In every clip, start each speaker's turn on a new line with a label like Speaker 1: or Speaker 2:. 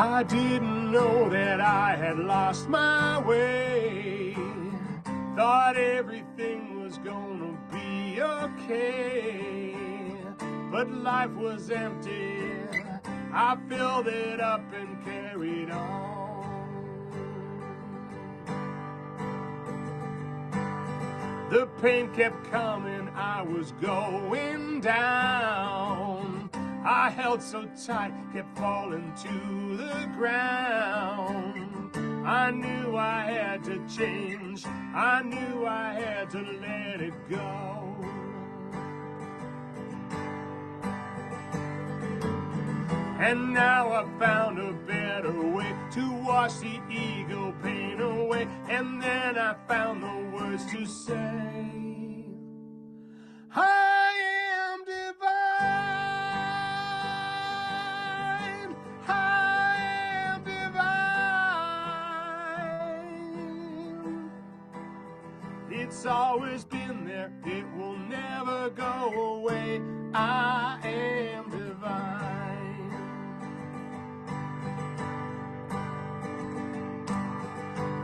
Speaker 1: I didn't know that I had lost my way. Thought everything was gonna be okay, but life was empty. I filled it up and carried on. The pain kept coming, I was going down. I held so tight, kept falling to the ground. I knew I had to change, I knew I had to let it go. And now I've found a better way to wash the ego pain away. And then I found the words to say, I am divine, I am divine. It's always been there, it will never go away. I am divine.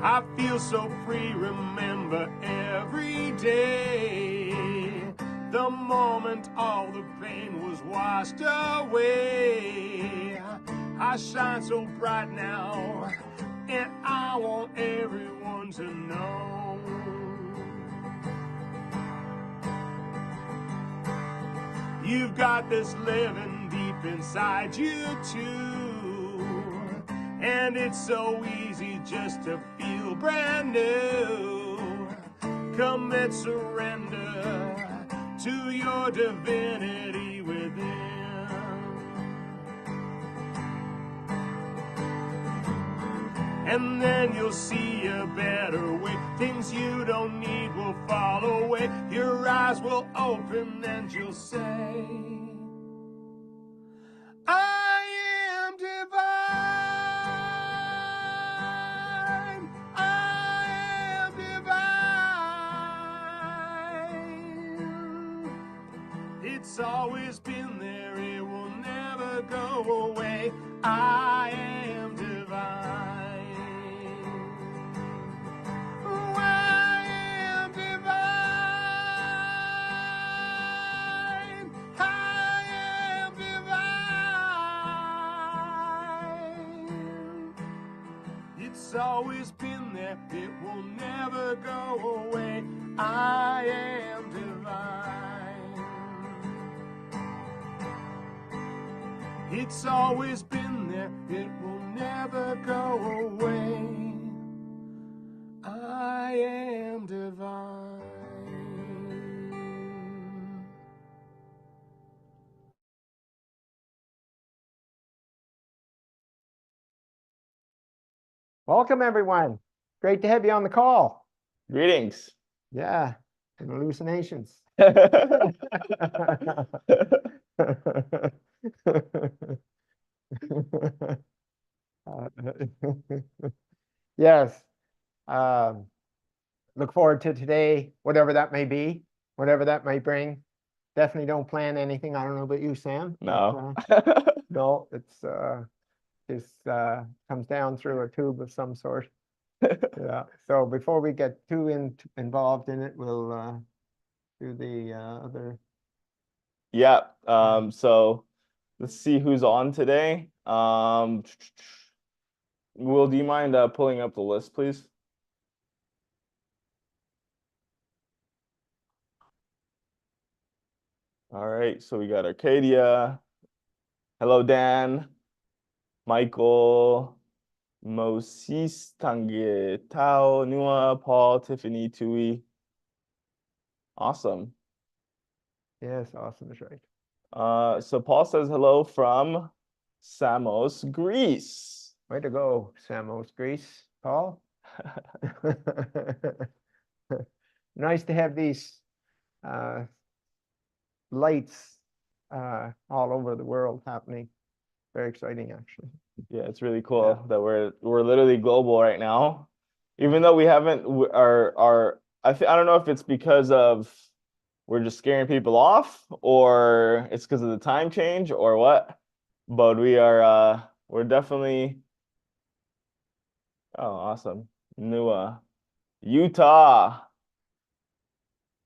Speaker 1: I feel so free, remember every day. The moment all the pain was washed away. I shine so bright now, and I want everyone to know. You've got this living deep inside you too, and it's so easy just to feel brand new. Commit surrender to your divinity within. And then you'll see a better way. Things you don't need will fall away. Your eyes will open and you'll say, I am divine, I am divine. It's always been there, it will never go away. I am divine. Oh, I am divine, I am divine. It's always been there, it will never go away. I am divine. It's always been there, it will never go away. I am divine.
Speaker 2: Welcome, everyone. Great to have you on the call.
Speaker 3: Greetings.
Speaker 2: Yeah, and hallucinations. Yes. Look forward to today, whatever that may be, whatever that may bring. Definitely don't plan anything. I don't know about you, Sam.
Speaker 3: No.
Speaker 2: But, no, it's comes down through a tube of some sort. Yeah. So before we get too involved in it, we'll do the other.
Speaker 3: Yeah. So let's see who's on today. Will, do you mind pulling up the list, please? All right. So we got Arcadia. Hello, Dan. Michael. Moses, Tange, Tao, Nua, Paul, Tiffany, Tui. Awesome.
Speaker 2: Yes, awesome is right.
Speaker 3: So Paul says hello from Samos, Greece.
Speaker 2: Way to go, Samos, Greece. Paul. Nice to have these lights all over the world happening. Very exciting, actually.
Speaker 3: Yeah, it's really cool that we're literally global right now, even though we haven't I don't know if it's because of we're just scaring people off or it's because of the time change or what, but we are we're definitely. Oh, awesome. New Utah,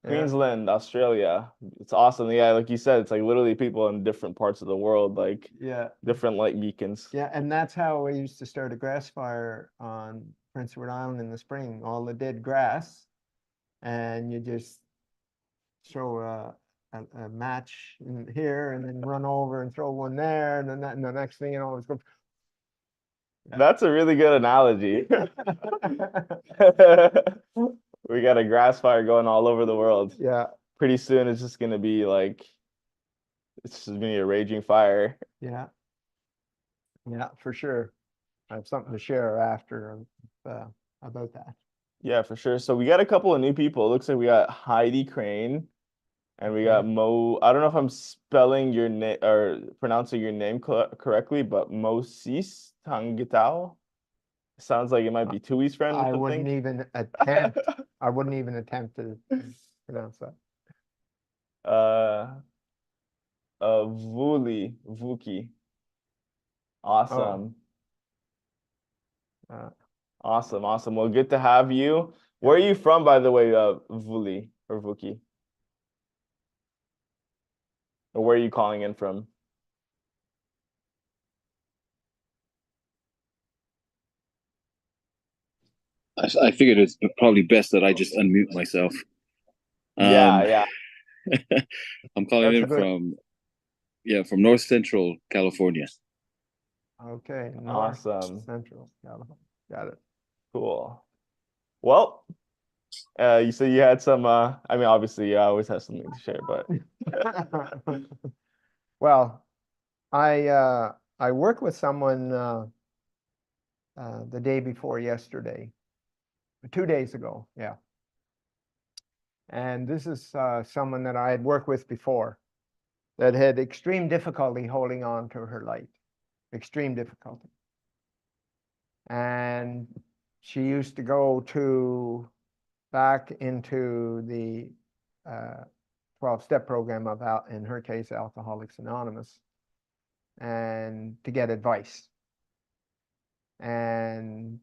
Speaker 2: Yeah.
Speaker 3: Queensland, Australia. It's awesome. Yeah, like you said, it's like literally people in different parts of the world, like
Speaker 2: Yeah.
Speaker 3: different light beacons.
Speaker 2: Yeah, and that's how we used to start a grass fire on Prince Edward Island in the spring. All the dead grass, and you just throw a match in here, and then run over and throw one there, and then and the next thing you know, it's go.
Speaker 3: That's a really good analogy. We got a grass fire going all over the world.
Speaker 2: Yeah,
Speaker 3: Pretty soon it's just gonna be like it's just gonna be a raging fire.
Speaker 2: yeah, yeah, for sure. I have something to share after about that.
Speaker 3: Yeah, for sure. So we got a couple of new people. It looks like we got Heidi Crane and we got
Speaker 2: Okay.
Speaker 3: Mo. I don't know if I'm spelling your name or pronouncing your name correctly, but Moses Tangitao. Sounds like it might be Tui's friend or
Speaker 2: I
Speaker 3: something.
Speaker 2: wouldn't even attempt. I wouldn't even attempt to pronounce that.
Speaker 3: Uh, Vuki. Awesome.
Speaker 2: Uh,
Speaker 3: Awesome. Awesome. Well, good to have you. Where are you from, by the way, Vuli or Vuki? Or where are you calling in from?
Speaker 4: I figured it's probably best that I just unmute myself.
Speaker 3: Yeah, yeah.
Speaker 4: I'm calling
Speaker 2: That's
Speaker 4: in
Speaker 2: good.
Speaker 4: from North Central California.
Speaker 2: Okay, North
Speaker 3: Awesome.
Speaker 2: Central California. Got it.
Speaker 3: Cool. Well, you said you had some, I mean, obviously you always have something to share, but
Speaker 2: Well, I worked with someone the day before yesterday, 2 days ago, yeah. And this is someone that I had worked with before that had extreme difficulty holding on to her light, extreme difficulty. And she used to go back into the 12-step program of, in her case, Alcoholics Anonymous, and to get advice. And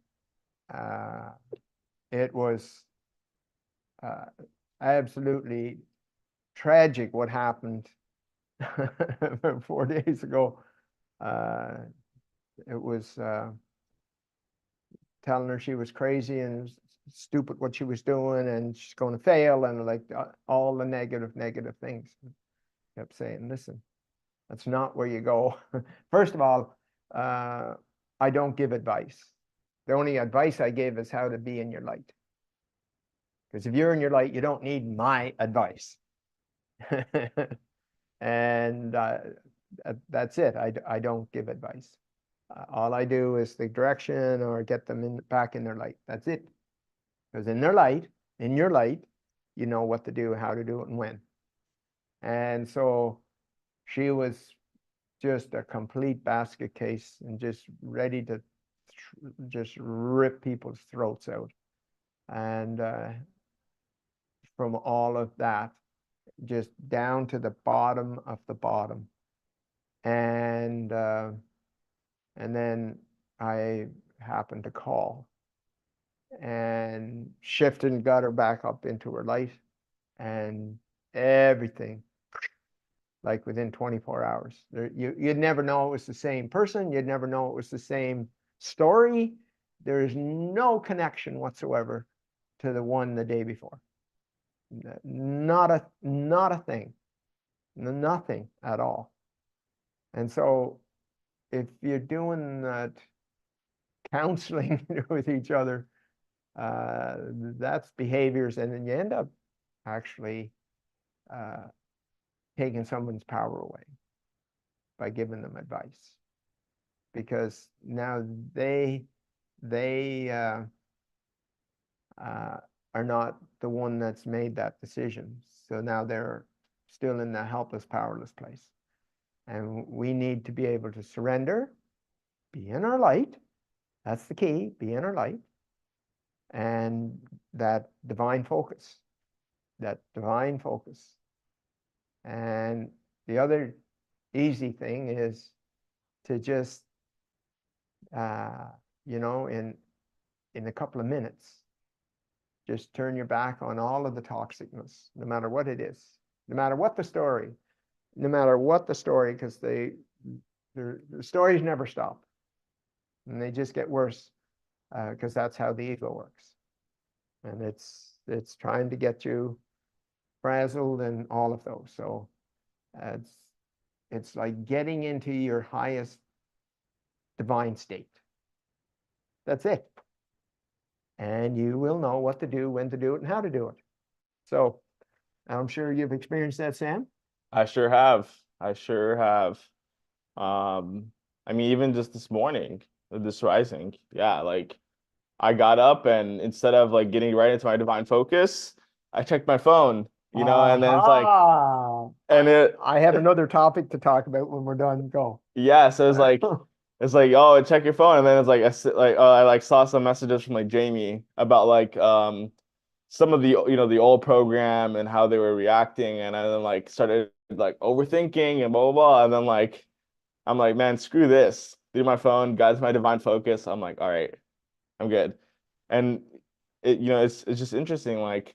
Speaker 2: it was absolutely tragic what happened 4 days ago. It was telling her she was crazy and it was stupid what she was doing and she's going to fail and like all the negative things. Kept saying, listen, that's not where you go. First of all, I don't give advice. The only advice I give is how to be in your light. Because if you're in your light, you don't need my advice. And that's it. I don't give advice. All I do is the direction or get them back in their light. That's it. Because in your light, you know what to do, how to do it, and when. And so she was just a complete basket case and just ready to just rip people's throats out. And from all of that, just down to the bottom of the bottom. And then I happened to call and shifted and got her back up into her light and everything like within 24 hours. You'd never know it was the same person. You'd never know it was the same story. There is no connection whatsoever to the one the day before. Not a thing, nothing at all. And so if you're doing that counseling with each other, that's behaviors, and then you end up actually taking someone's power away by giving them advice, because now they are not the one that's made that decision. So now they're still in the helpless, powerless place. And we need to be able to surrender, be in our light. That's the key, be in our light. And that divine focus. And the other easy thing is to just you know, in a couple of minutes, just turn your back on all of the toxicness, no matter what it is, no matter what the story, because the stories never stop, and they just get worse, because that's how the ego works, and it's trying to get you frazzled and all of those. So it's like getting into your highest divine state. That's it. And you will know what to do, when to do it, and how to do it. So I'm sure you've experienced that, Sam.
Speaker 3: I sure have. I sure have. I mean, even just this morning, this rising, yeah, like I got up and instead of like getting right into my divine focus, I checked my phone, and then it's like, and
Speaker 2: I have another topic to talk about when we're done. Go.
Speaker 3: yeah, so it's like, oh, check your phone, and then it's like, oh, I like saw some messages from like Jamie about like some of the the old program and how they were reacting, and I then like started like overthinking and blah blah blah, and then like I'm like, man, screw this. Through my phone, got to my divine focus. I'm like, all right, I'm good. And it's just interesting. Like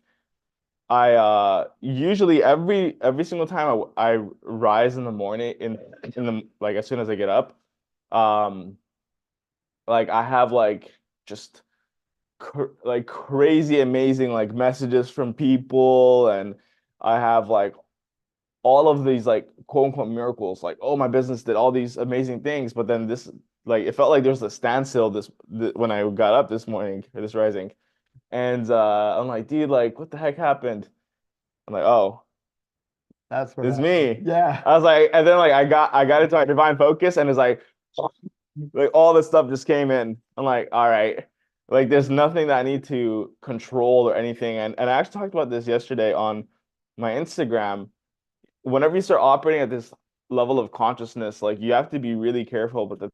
Speaker 3: I usually every single time I rise in the morning in the like as soon as I get up, um like I have like just like crazy amazing like messages from people, and I have like all of these like quote unquote miracles, like, oh, my business did all these amazing things, but then this, like, it felt like there was a standstill when I got up this morning or this rising, and I'm like, dude, like, what the heck happened? I'm like, oh,
Speaker 2: That's what
Speaker 3: it's
Speaker 2: happened.
Speaker 3: me.
Speaker 2: Yeah.
Speaker 3: I was like, and then like I got into my divine focus, and it's like all this stuff just came in. I'm like, all right, like there's nothing that I need to control or anything. And I actually talked about this yesterday on my Instagram. Whenever you start operating at this level of consciousness, like you have to be really careful with the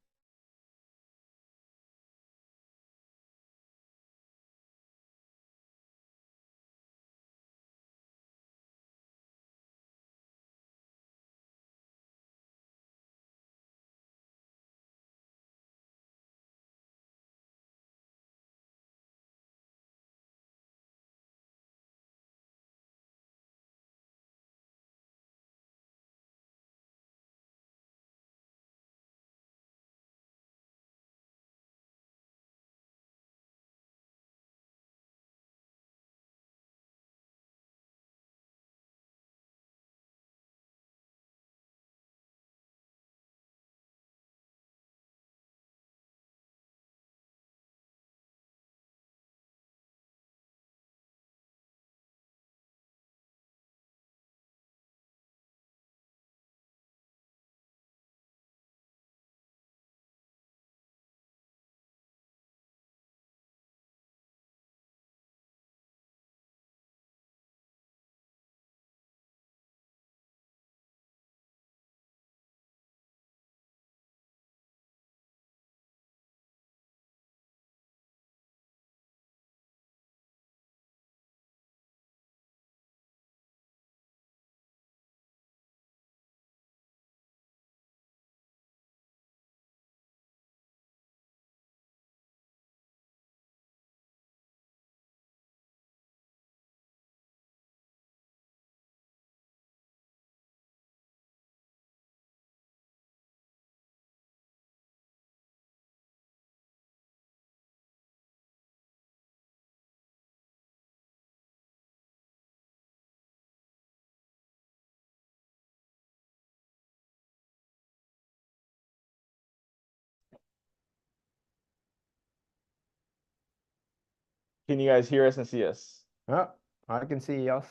Speaker 3: Can you guys hear us and see us?
Speaker 2: Oh, I can see us.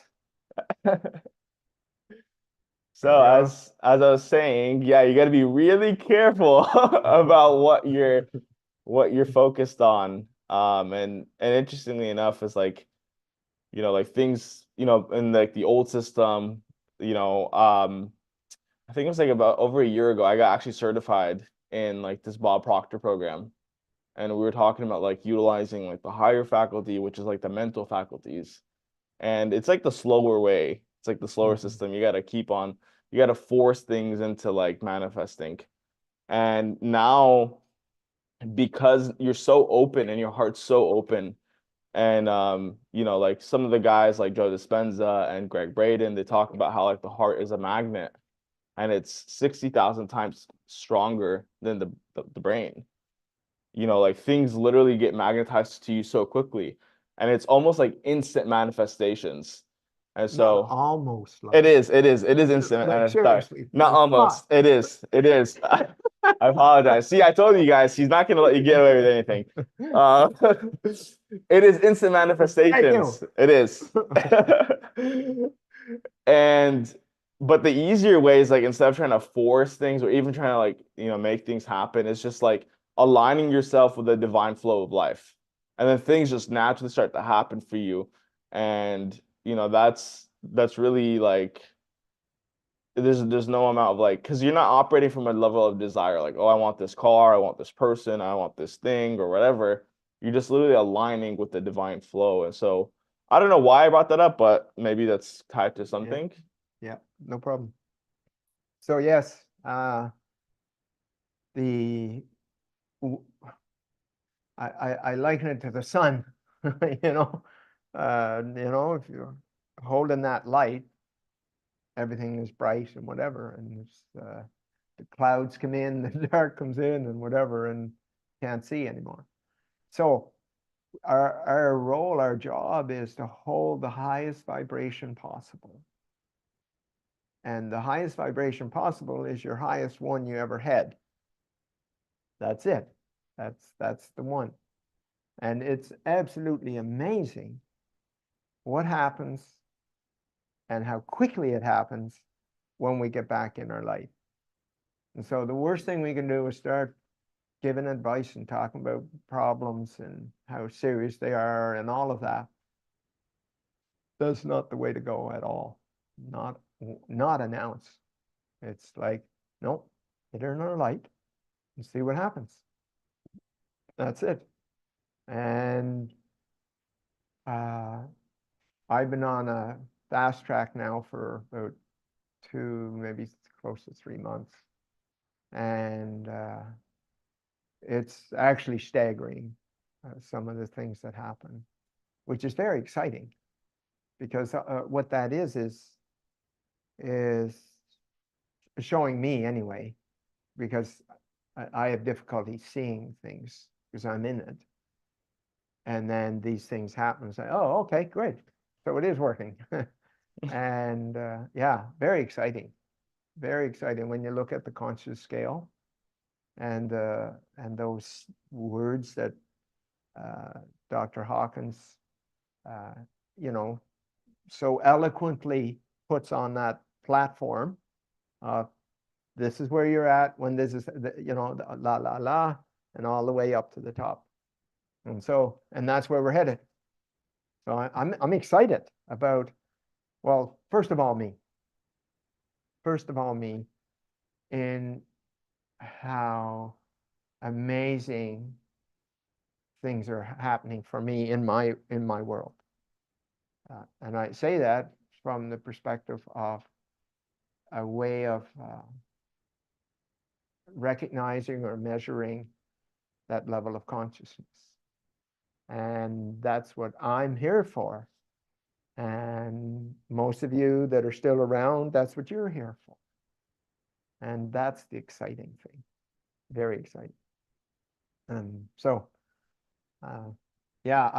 Speaker 3: So as I was saying, yeah, you got to be really careful about what you're focused on. And interestingly enough, is like, like things, in like the old system, I think it was like about over a year ago, I got actually certified in like this Bob Proctor program. And we were talking about like utilizing like the higher faculty, which is like the mental faculties. And it's like the slower way. It's like the slower system. You got to force things into like manifesting. And now because you're so open and your heart's so open. And like some of the guys like Joe Dispenza and Greg Braden, they talk about how like the heart is a magnet and it's 60,000 times stronger than the brain. Like things literally get magnetized to you so quickly, and it's almost like instant manifestations. And
Speaker 2: Not
Speaker 3: so
Speaker 2: almost like
Speaker 3: it is instant.
Speaker 2: like
Speaker 3: Sorry,
Speaker 2: seriously.
Speaker 3: not
Speaker 2: Like, come on.
Speaker 3: almost. It is. I apologize. See, I told you guys, he's not going to let you get away with anything. It is instant manifestations. It is. But the easier way is like, instead of trying to force things or even trying to like, make things happen, it's just like aligning yourself with the divine flow of life. And then things just naturally start to happen for you. And, that's really like, there's no amount of like, because you're not operating from a level of desire, like, oh, I want this car, I want this person, I want this thing or whatever. You're just literally aligning with the divine flow. And so I don't know why I brought that up, but maybe that's tied to something.
Speaker 2: Yeah, no problem. So yes, I liken it to the sun, if you're holding that light, everything is bright and whatever, and it's, the clouds come in, the dark comes in and whatever, and can't see anymore. So our role, our job is to hold the highest vibration possible. And the highest vibration possible is your highest one you ever had. That's it. That's the one. And it's absolutely amazing what happens and how quickly it happens when we get back in our light. And so the worst thing we can do is start giving advice and talking about problems and how serious they are and all of that. That's not the way to go at all. Not an ounce. It's like, nope, get in our light and see what happens. That's it. And I've been on a fast track now for about 2, maybe close to 3 months. And it's actually staggering, some of the things that happen, which is very exciting, because what that is showing me anyway, because I have difficulty seeing things because I'm in it. And then these things happen and say, oh, okay, great. So it is working. And yeah, very exciting. Very exciting when you look at the conscious scale and those words that Dr. Hawkins, so eloquently puts on that platform. This is where you're at when this is, la, la, la, and all the way up to the top. And that's where we're headed. So I'm excited about, well, first of all, me in how amazing things are happening for me in my world. And I say that from the perspective of a way of recognizing or measuring that level of consciousness. And that's what I'm here for. And most of you that are still around, that's what you're here for. And that's the exciting thing. Very exciting. So, yeah,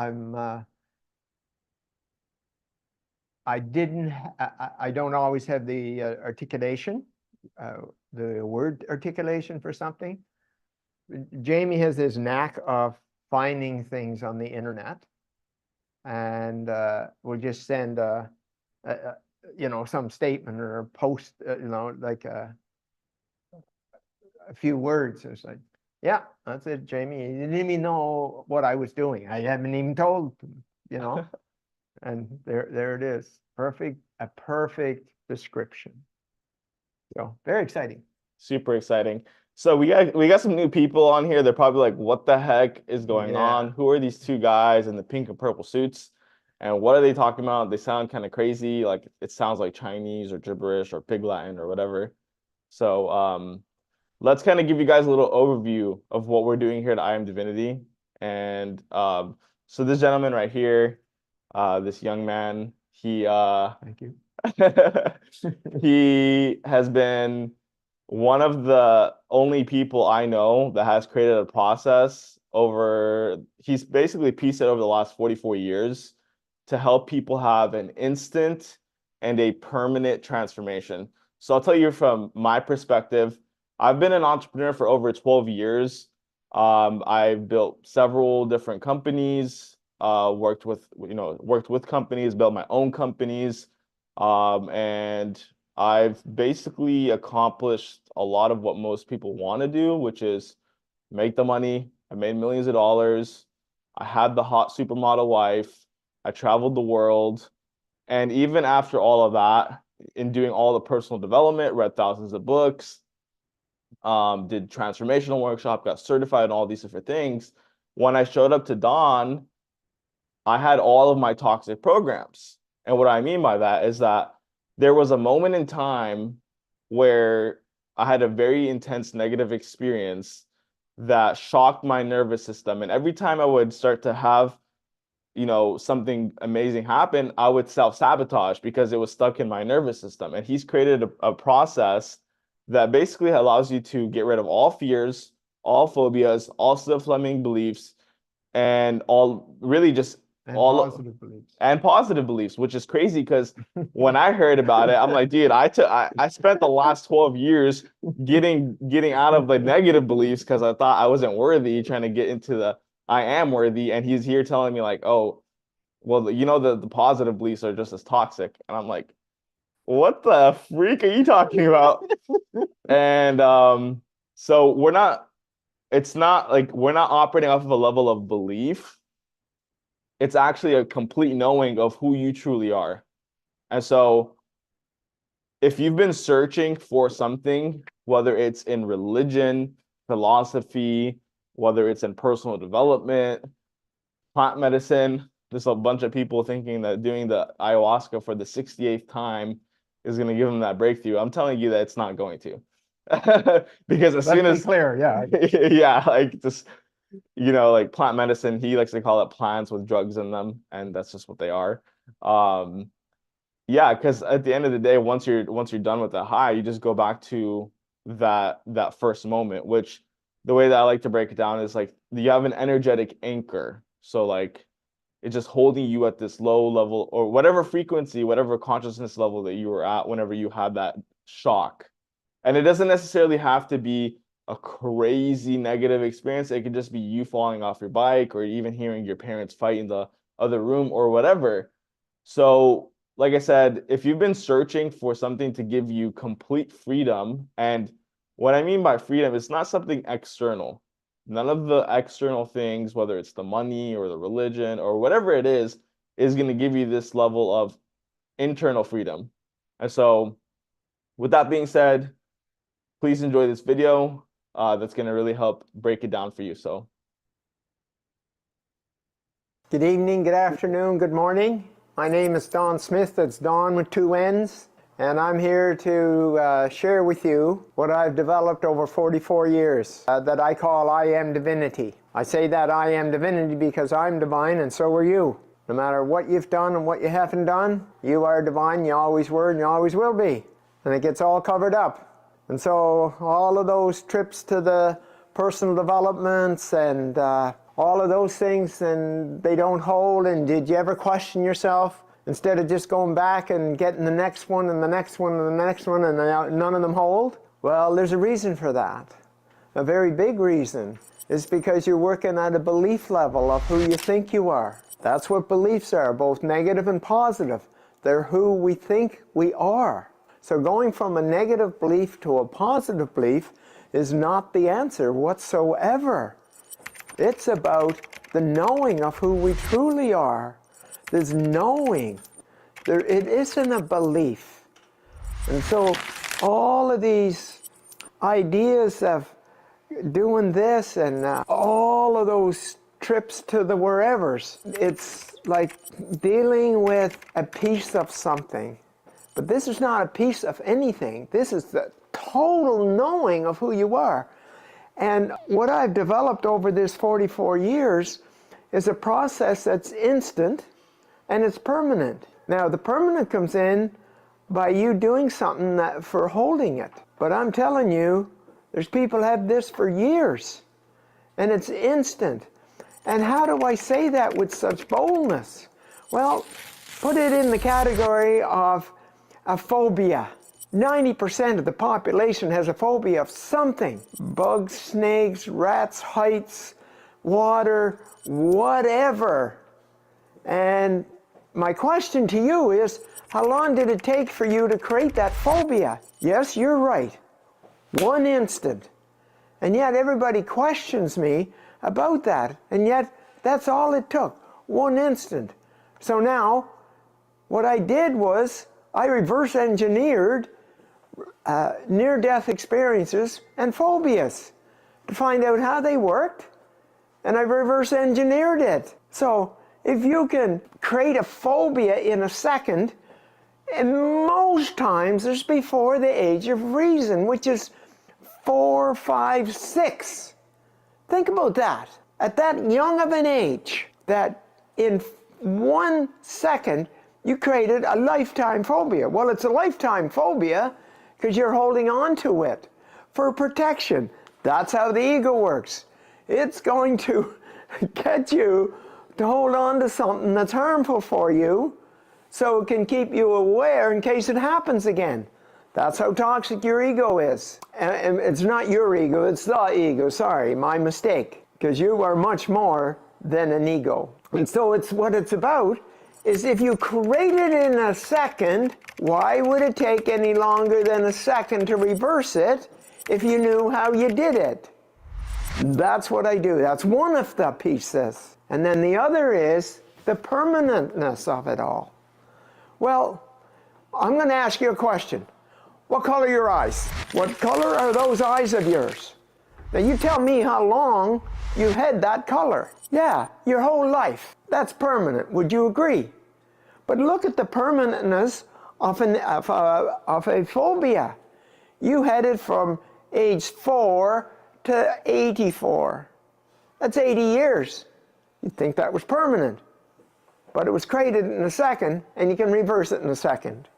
Speaker 2: I don't always have the articulation, the word articulation for something. Jamie has this knack of finding things on the internet, and we'll just send some statement or a post, like a few words. It's like, yeah, that's it, Jamie. You didn't even know what I was doing. I haven't even told them, and there it is. A perfect description. So very exciting.
Speaker 3: Super exciting. So we got some new people on here. They're probably like, what the heck is going on? Who are these two guys in the pink and purple suits? And what are they talking about? They sound kind of crazy. Like it sounds like Chinese or gibberish or pig Latin or whatever. So let's kind of give you guys a little overview of what we're doing here at IAMDIVINITY. And so this gentleman right here, this young man,
Speaker 2: Thank you.
Speaker 3: he has been one of the only people I know that has created a process he's basically pieced it over the last 44 years to help people have an instant and a permanent transformation. So I'll tell you from my perspective, I've been an entrepreneur for over 12 years. I've built several different companies, worked with companies, built my own companies, and I've basically accomplished a lot of what most people want to do, which is make the money. I made millions of dollars. I had the hot supermodel wife. I traveled the world. And even after all of that, in doing all the personal development, read thousands of books, did transformational workshop, got certified in all these different things. When I showed up to Dawn, I had all of my toxic programs. And what I mean by that is that there was a moment in time where I had a very intense negative experience that shocked my nervous system. And every time I would start to have, something amazing happen, I would self-sabotage because it was stuck in my nervous system. And he's created a process that basically allows you to get rid of all fears, all phobias, all self-limiting beliefs, and all really just
Speaker 2: And
Speaker 3: all
Speaker 2: positive beliefs.
Speaker 3: and positive beliefs, which is crazy because when I heard about it, I'm like, dude, I spent the last 12 years getting out of the negative beliefs because I thought I wasn't worthy, trying to get into the I am worthy. And he's here telling me like, oh, well, the positive beliefs are just as toxic. And I'm like, what the freak are you talking about? And so it's not like we're not operating off of a level of belief. It's actually a complete knowing of who you truly are. And so if you've been searching for something, whether it's in religion, philosophy, whether it's in personal development, plant medicine, there's a bunch of people thinking that doing the ayahuasca for the 68th time is going to give them that breakthrough. I'm telling you that it's not going to. Because as soon as
Speaker 2: clear, yeah.
Speaker 3: yeah, like just like plant medicine, he likes to call it plants with drugs in them, and that's just what they are. Yeah, because at the end of the day, once you're done with that high, you just go back to that first moment, which the way that I like to break it down is like you have an energetic anchor. So like it's just holding you at this low level or whatever frequency, whatever consciousness level that you were at whenever you had that shock. And it doesn't necessarily have to be a crazy negative experience. It could just be you falling off your bike or even hearing your parents fight in the other room or whatever. So, like I said, if you've been searching for something to give you complete freedom, and what I mean by freedom, it's not something external. None of the external things, whether it's the money or the religion or whatever it is going to give you this level of internal freedom. And so, with that being said, please enjoy this video. That's going to really help break it down for you. So,
Speaker 2: Good evening, good afternoon, good morning. My name is Don Smith. That's Don with 2 N's. And I'm here to share with you what I've developed over 44 years that I call I Am Divinity. I say that I Am Divinity because I'm divine and so are you. No matter what you've done and what you haven't done, you are divine, you always were, and you always will be. And it gets all covered up. And so all of those trips to the personal developments and all of those things, and they don't hold. And did you ever question yourself? Instead of just going back and getting the next one and the next one and the next one and none of them hold? Well, there's a reason for that. A very big reason is because you're working at a belief level of who you think you are. That's what beliefs are, both negative and positive. They're who we think we are. So going from a negative belief to a positive belief is not the answer whatsoever. It's about the knowing of who we truly are. There's knowing. It isn't a belief. And so all of these ideas of doing this and all of those trips to the wherevers, it's like dealing with a piece of something. But this is not a piece of anything. This is the total knowing of who you are. And what I've developed over this 44 years is a process that's instant and it's permanent. Now, the permanent comes in by you doing something for holding it. But I'm telling you, there's people have this for years, and it's instant. And how do I say that with such boldness? Well, put it in the category of a phobia. 90% of the population has a phobia of something. Bugs, snakes, rats, heights, water, whatever. And my question to you is, how long did it take for you to create that phobia? Yes, you're right. 1 instant. And yet everybody questions me about that. And yet that's all it took. 1 instant. So now what I did was I reverse engineered near-death experiences and phobias to find out how they worked, and I reverse engineered it. So if you can create a phobia in a second, and most times it's before the age of reason, which is 4, 5, 6. Think about that. At that young of an age, that in 1 second you created a lifetime phobia. Well, it's a lifetime phobia because you're holding on to it for protection. That's how the ego works. It's going to get you to hold on to something that's harmful for you so it can keep you aware in case it happens again. That's how toxic your ego is. And it's not your ego, it's the ego. Sorry, my mistake. Because you are much more than an ego. And so what it's about is if you create it in a second, why would it take any longer than a second to reverse it if you knew how you did it? That's what I do. That's one of the pieces. And then the other is the permanentness of it all. Well, I'm going to ask you a question. What color are your eyes? What color are those eyes of yours? Now you tell me how long you had that color. Yeah, your whole life. That's permanent. Would you agree? But look at the permanentness of a phobia. You had it from age 4 to 84. That's 80 years. You'd think that was permanent. But it was created in a second, and you can reverse it in a second.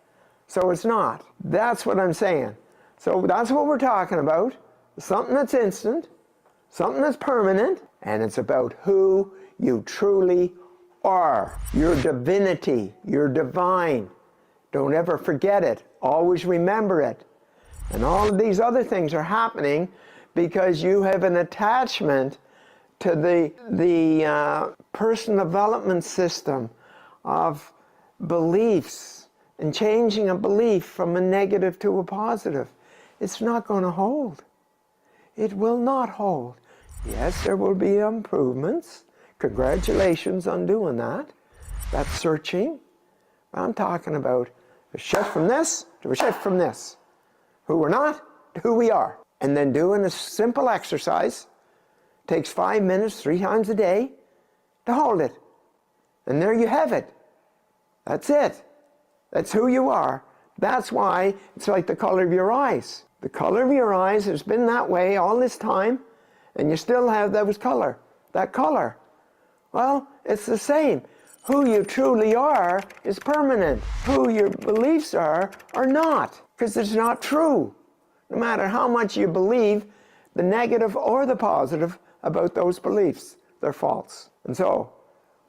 Speaker 2: So it's not. That's what I'm saying. So that's what we're talking about. Something that's instant, something that's permanent, and it's about who you truly are. Your divinity, your divine. Don't ever forget it. Always remember it. And all of these other things are happening because you have an attachment to the personal development system of beliefs and changing a belief from a negative to a positive. It's not going to hold. It will not hold. Yes, there will be improvements. Congratulations on doing that. That's searching. I'm talking about a shift from this to a shift from this. Who we're not to who we are. And then doing a simple exercise. Takes 5 minutes 3 times a day to hold it. And there you have it. That's it. That's who you are. That's why it's like the color of your eyes. The color of your eyes has been that way all this time, and you still have that color. Well, it's the same. Who you truly are is permanent. Who your beliefs are not, because it's not true. No matter how much you believe, the negative or the positive about those beliefs, they're false. And so,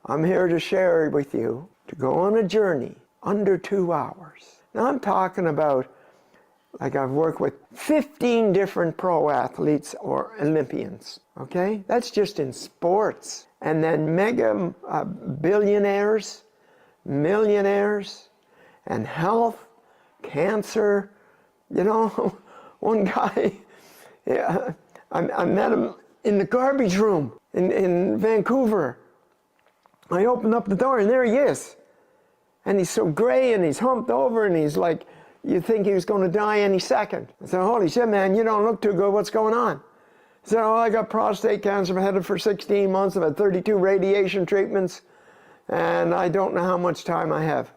Speaker 2: I'm here to share with you to go on a journey under 2 hours. Now I'm talking about, like I've worked with 15 different pro athletes or Olympians, okay? That's just in sports. And then mega billionaires, millionaires, and health, cancer. You know, one guy, yeah, I met him in the garbage room in Vancouver. I opened up the door and there he is. And he's so gray and he's humped over and he's like, you think he was going to die any second. I said, holy shit, man, you don't look too good. What's going on? He said, oh, I got prostate cancer. I've had it for 16 months. I've had 32 radiation treatments. And I don't know how much time I have.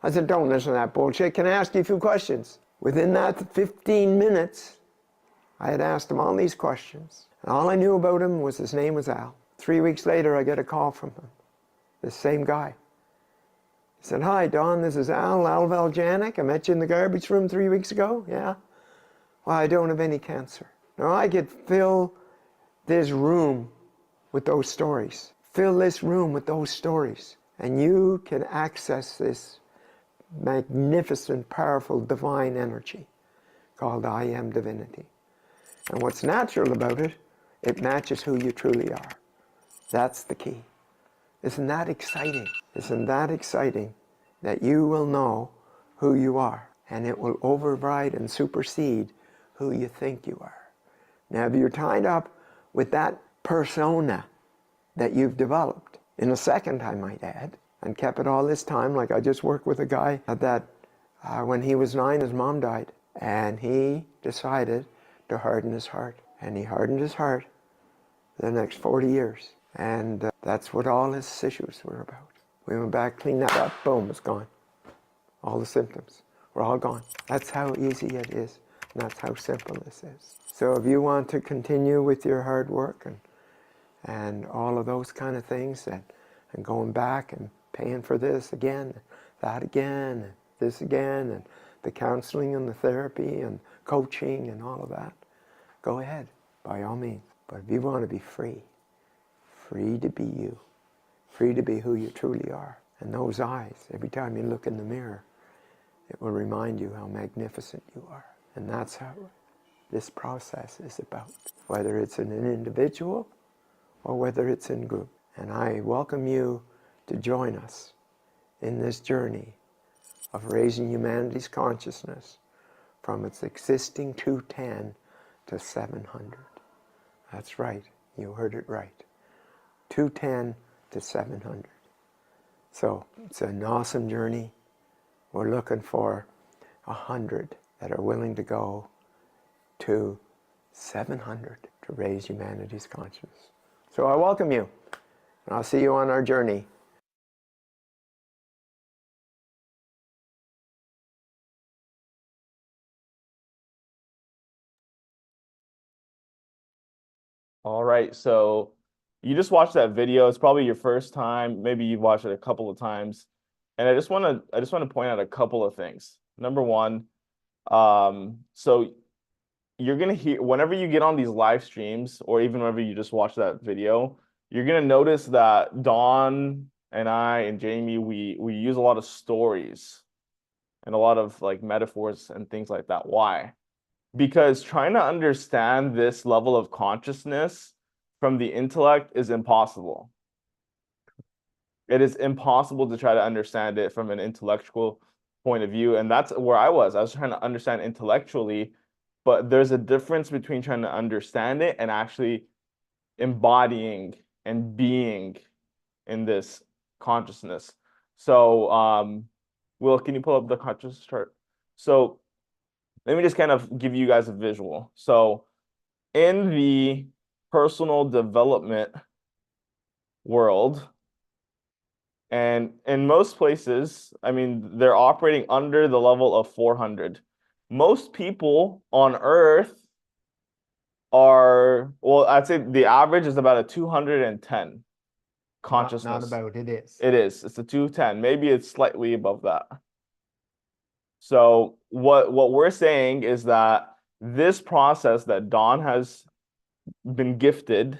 Speaker 2: I said, don't listen to that bullshit. Can I ask you a few questions?
Speaker 5: Within that 15 minutes, I had asked him all these questions. And all I knew about him was his name was Al. 3 weeks later, I get a call from him, the same guy. He said, "Hi, Don, this is Al Valjanic. I met you in the garbage room 3 weeks ago." "Yeah." "Well, I don't have any cancer." Now, I could fill this room with those stories. Fill this room with those stories. And you can access this magnificent, powerful, divine energy called I Am Divinity. And what's natural about it, it matches who you truly are. That's the key. Isn't that exciting? Isn't that exciting that you will know who you are, and it will override and supersede who you think you are? Now, if you're tied up with that persona that you've developed, in a second, I might add, and kept it all this time, like I just worked with a guy that when he was 9, his mom died, and he decided to harden his heart. And he hardened his heart the next 40 years. And that's what all his issues were about. We went back, cleaned that up, boom, it's gone. All the symptoms were all gone. That's how easy it is, and that's how simple this is. So if you want to continue with your hard work and all of those kind of things, and going back and paying for this again, that again, and this again, and the counseling and the therapy and coaching and all of that, go ahead, by all means. But if you want to be free, free to be you, free to be who you truly are, and those eyes, every time you look in the mirror, it will remind you how magnificent you are. And that's how this process is about, whether it's in an individual or whether it's in group. And I welcome you to join us in this journey of raising humanity's consciousness from its existing 210 to 700. That's right, you heard it right. 210 to 700. So it's an awesome journey. We're looking for 100 that are willing to go to 700 to raise humanity's consciousness. So I welcome you, and I'll see you on our journey.
Speaker 3: All right, so you just watched that video. It's probably your first time. Maybe you've watched it a couple of times. And I just want to point out a couple of things. Number one, so you're gonna hear whenever you get on these live streams, or even whenever you just watch that video, you're gonna notice that Dawn and I and Jamie, we use a lot of stories and a lot of like metaphors and things like that. Why? Because trying to understand this level of consciousness from the intellect is impossible. It is impossible to try to understand it from an intellectual point of view. And that's where I was. I was trying to understand intellectually, but there's a difference between trying to understand it and actually embodying and being in this consciousness. So, Will, can you pull up the consciousness chart? So let me just kind of give you guys a visual. So in the personal development world, and in most places, I mean, they're operating under the level of 400. Most people on Earth are, well, I'd say the average is about a 210 consciousness.
Speaker 2: Not about, it is.
Speaker 3: It is. It's a 210. Maybe it's slightly above that. So what we're saying is that this process that Dawn has been gifted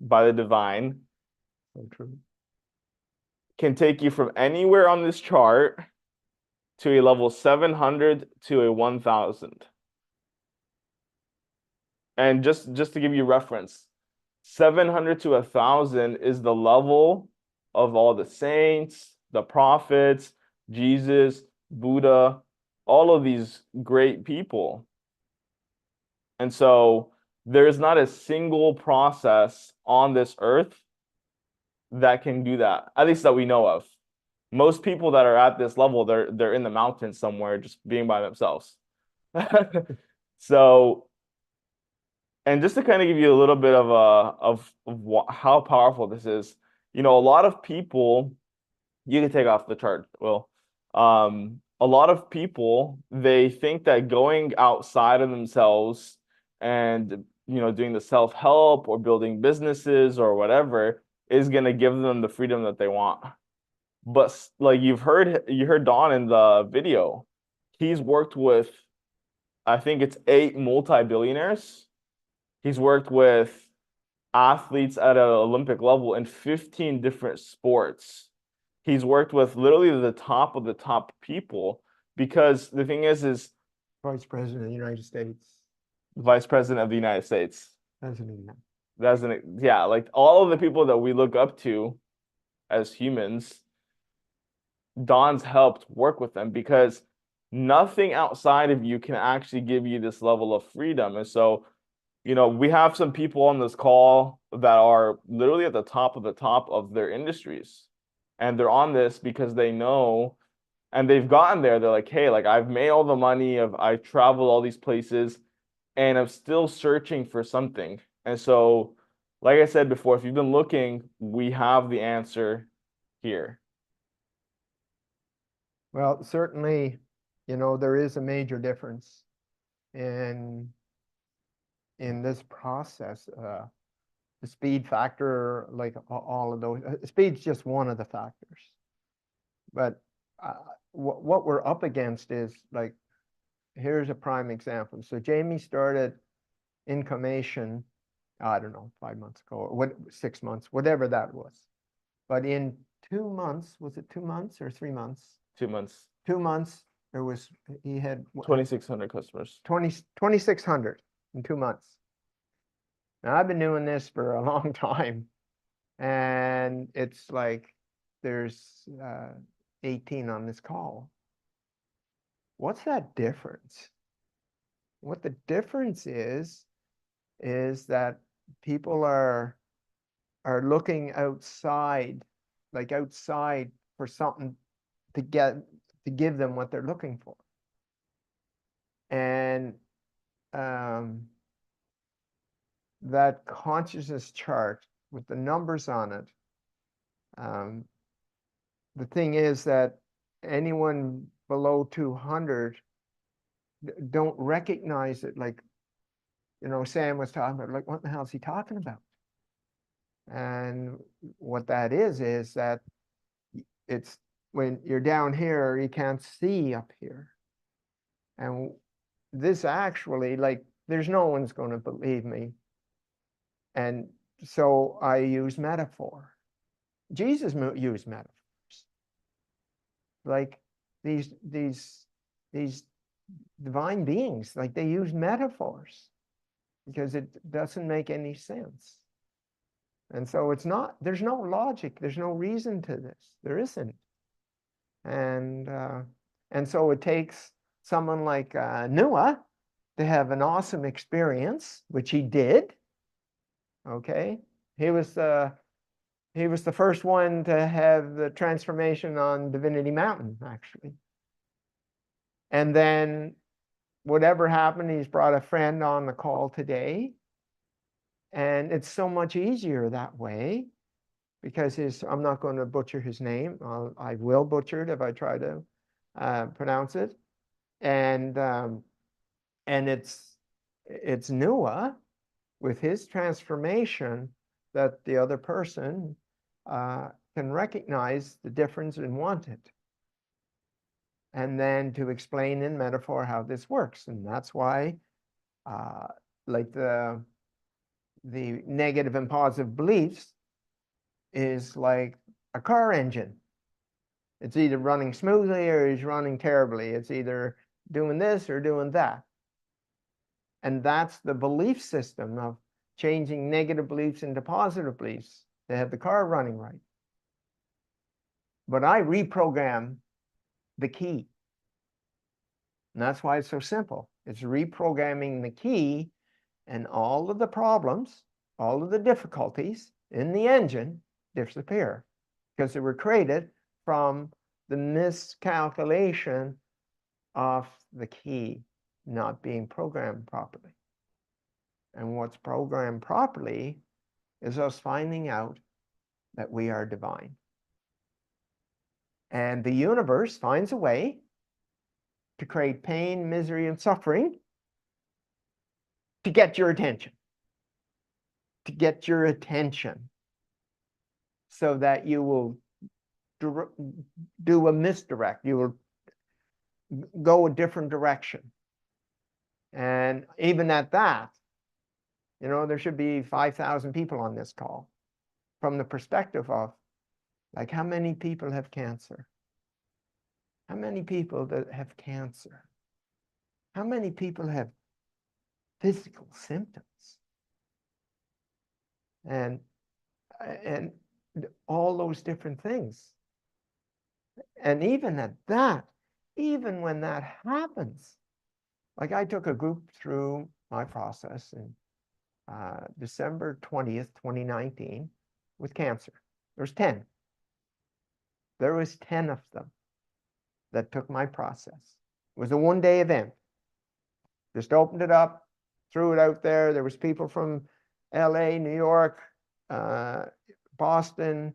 Speaker 3: by the divine can take you from anywhere on this chart to a level 700 to a 1000. And just to give you reference, 700 to 1000 is the level of all the saints, the prophets, Jesus, Buddha, all of these great people. And so there is not a single process on this earth that can do that, at least that we know of. Most people that are at this level, they're in the mountains somewhere, just being by themselves. So, and just to kind of give you a little bit of how powerful this is, you know, a lot of people, you can take off the chart, Will. a lot of people, they think that going outside of themselves and, doing the self-help or building businesses or whatever is going to give them the freedom that they want. But like you heard Don in the video, he's worked with, I think it's 8 multi-billionaires. He's worked with athletes at an Olympic level in 15 different sports. He's worked with literally the top of the top people, because the thing is
Speaker 2: Vice President of the United States.
Speaker 3: Vice President of the United States.
Speaker 2: President.
Speaker 3: Yeah, like all of the people that we look up to as humans, Don's helped work with them, because nothing outside of you can actually give you this level of freedom. And so, we have some people on this call that are literally at the top of their industries. And they're on this because they know, and they've gotten there. They're like, hey, like I've made all the money, I've traveled all these places, and I'm still searching for something. And so, like I said before, if you've been looking, we have the answer here.
Speaker 2: Well, certainly, there is a major difference in this process. The speed factor, like all of those, speed's just one of the factors. But what we're up against is, like, here's a prime example. So Jamie started Incomation, I don't know, 5 months ago, or 6 months, whatever that was. But in 2 months, was it 2 months or 3 months?
Speaker 3: 2 months.
Speaker 2: 2 months, he had
Speaker 3: 2,600 customers.
Speaker 2: 2,600 in 2 months. Now, I've been doing this for a long time, and it's like there's 18 on this call. What's that difference? What the difference is that people are looking outside, like outside, for something to give them what they're looking for. And that consciousness chart with the numbers on it, the thing is that anyone below 200 don't recognize it. Like, Sam was talking about, like, what the hell is he talking about? And what that is that it's when you're down here, you can't see up here. And this actually, like, there's no one's going to believe me. And so I use metaphor. Jesus used metaphors. Like these divine beings, like, they use metaphors because it doesn't make any sense. And so there's no logic, there's no reason to this. There isn't. And so it takes someone like Noah to have an awesome experience, which he did. Okay, he was the first one to have the transformation on Divinity Mountain, actually. And then whatever happened, he's brought a friend on the call today. And it's so much easier that way, because I'm not going to butcher his name. I will butcher it if I try to pronounce it. And it's Noah with his transformation that the other person can recognize the difference and want it. And then to explain in metaphor how this works. And that's why, like, the negative and positive beliefs is like a car engine. It's either running smoothly or it's running terribly. It's either doing this or doing that. And that's the belief system of changing negative beliefs into positive beliefs to have the car running right. But I reprogram the key. And that's why it's so simple. It's reprogramming the key, and all of the problems, all of the difficulties in the engine disappear, because they were created from the miscalculation of the key not being programmed properly. And what's programmed properly is us finding out that we are divine. And the universe finds a way to create pain, misery, and suffering to get your attention. To get your attention so that you will do a misdirect. You will go a different direction. And even at that, you know, there should be 5,000 people on this call from the perspective of, like, how many people have cancer? How many people that have cancer? How many people have physical symptoms? And all those different things. And even at that, even when that happens, like I took a group through my process in December 20th, 2019 with cancer. There's 10. There was 10 of them that took my process. It was a one-day event. Just opened it up, threw it out there. There was people from LA, New York, Boston,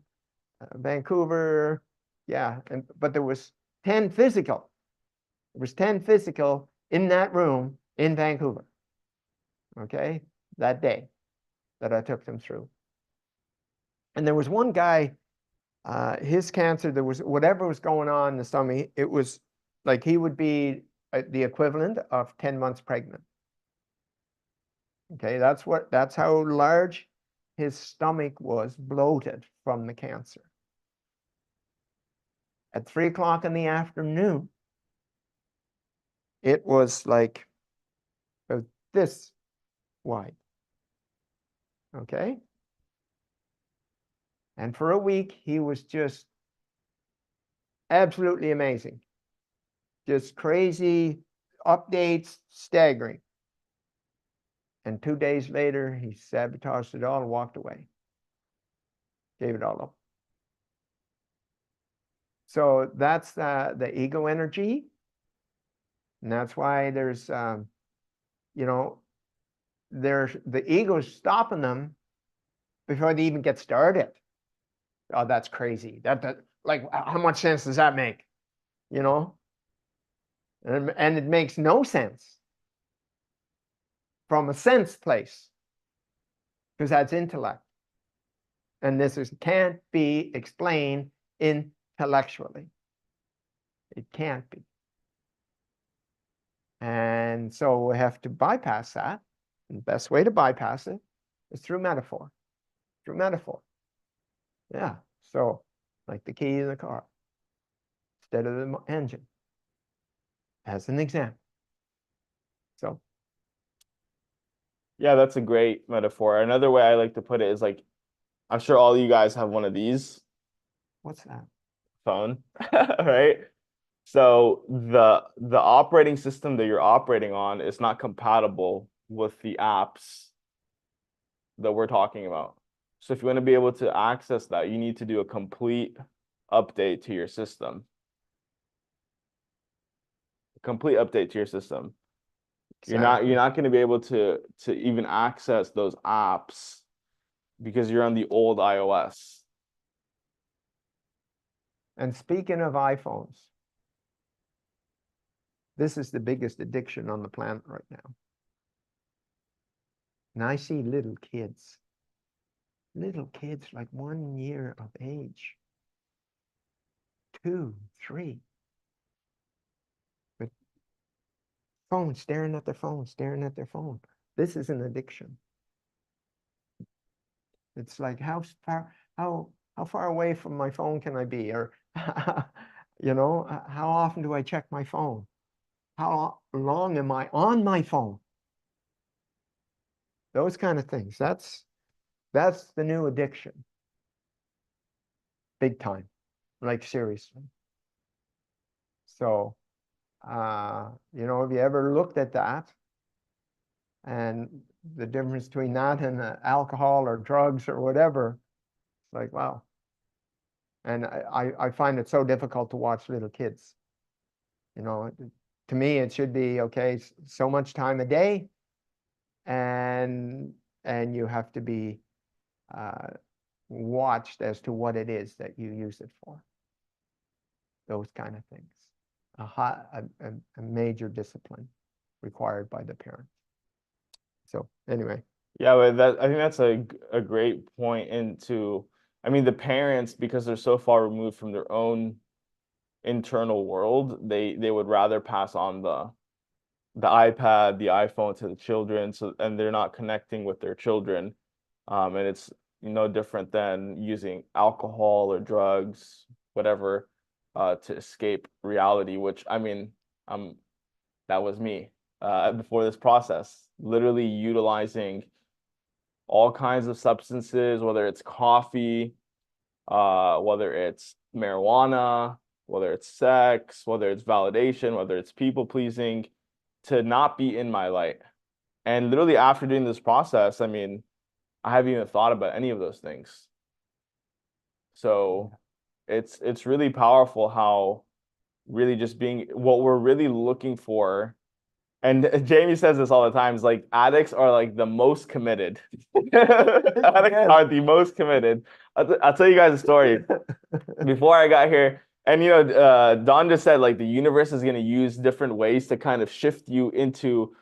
Speaker 2: Vancouver, yeah, but there was 10 physical. There was 10 physical in that room in Vancouver, okay, that day that I took them through. And there was one guy, his cancer, there was whatever was going on in the stomach, it was like he would be the equivalent of 10 months pregnant. Okay, that's how large his stomach was, bloated from the cancer. At 3 o'clock in the afternoon, it was like this wide. Okay? And for a week, he was just absolutely amazing. Just crazy updates, staggering. And 2 days later, he sabotaged it all and walked away. Gave it all up. So that's the ego energy. And that's why there's, you know, the ego's stopping them before they even get started. Oh, that's crazy. That like, how much sense does that make? You know? And it makes no sense from a sense place, because that's intellect. And this can't be explained intellectually. It can't be. And so we have to bypass that. And the best way to bypass it is through metaphor. Through metaphor. Yeah. So, like the key in the car instead of the engine, as an example. So,
Speaker 3: Yeah, that's a great metaphor. Another way I like to put it is like, I'm sure all you guys have one of these.
Speaker 2: what's that?
Speaker 3: Phone, right? So the operating system that you're operating on is not compatible with the apps that we're talking about. So if you want to be able to access that, you need to do a complete update to your system. A complete update to your system.
Speaker 2: Exactly.
Speaker 3: You're not going to be able to even access those apps because you're on the old iOS.
Speaker 2: And speaking of iPhones, this is the biggest addiction on the planet right now. And I see little kids like 1 year of age, 2, 3, with phones, staring at their phone, staring at their phone. This is an addiction. It's like, how far away from my phone can I be? Or, you know, how often do I check my phone? How long am I on my phone? Those kind of things. That's the new addiction. Big time. Like, seriously. So, you know, have you ever looked at that? And the difference between that and alcohol or drugs or whatever, it's like, wow. And I find it so difficult to watch little kids. You know, to me, it should be, okay, so much time a day, and you have to be watched as to what it is that you use it for. Those kind of things. a major discipline required by the parent. So anyway,
Speaker 3: Yeah, but I think that's a great point into, I mean, the parents, because they're so far removed from their own internal world, they would rather pass on the iPad, the iPhone to the children, so and they're not connecting with their children. And it's no different than using alcohol or drugs, whatever, to escape reality, which I mean, that was me before this process, literally utilizing all kinds of substances, whether it's coffee, whether it's marijuana, whether it's sex, whether it's validation, whether it's people pleasing, to not be in my light. And literally after doing this process, I mean, I haven't even thought about any of those things. So it's really powerful how really just being what we're really looking for. And Jamie says this all the time, is like addicts are like the most committed. Addicts are the most committed. I'll tell you guys a story. Before I got here, and Don just said like the universe is going to use different ways to kind of shift you into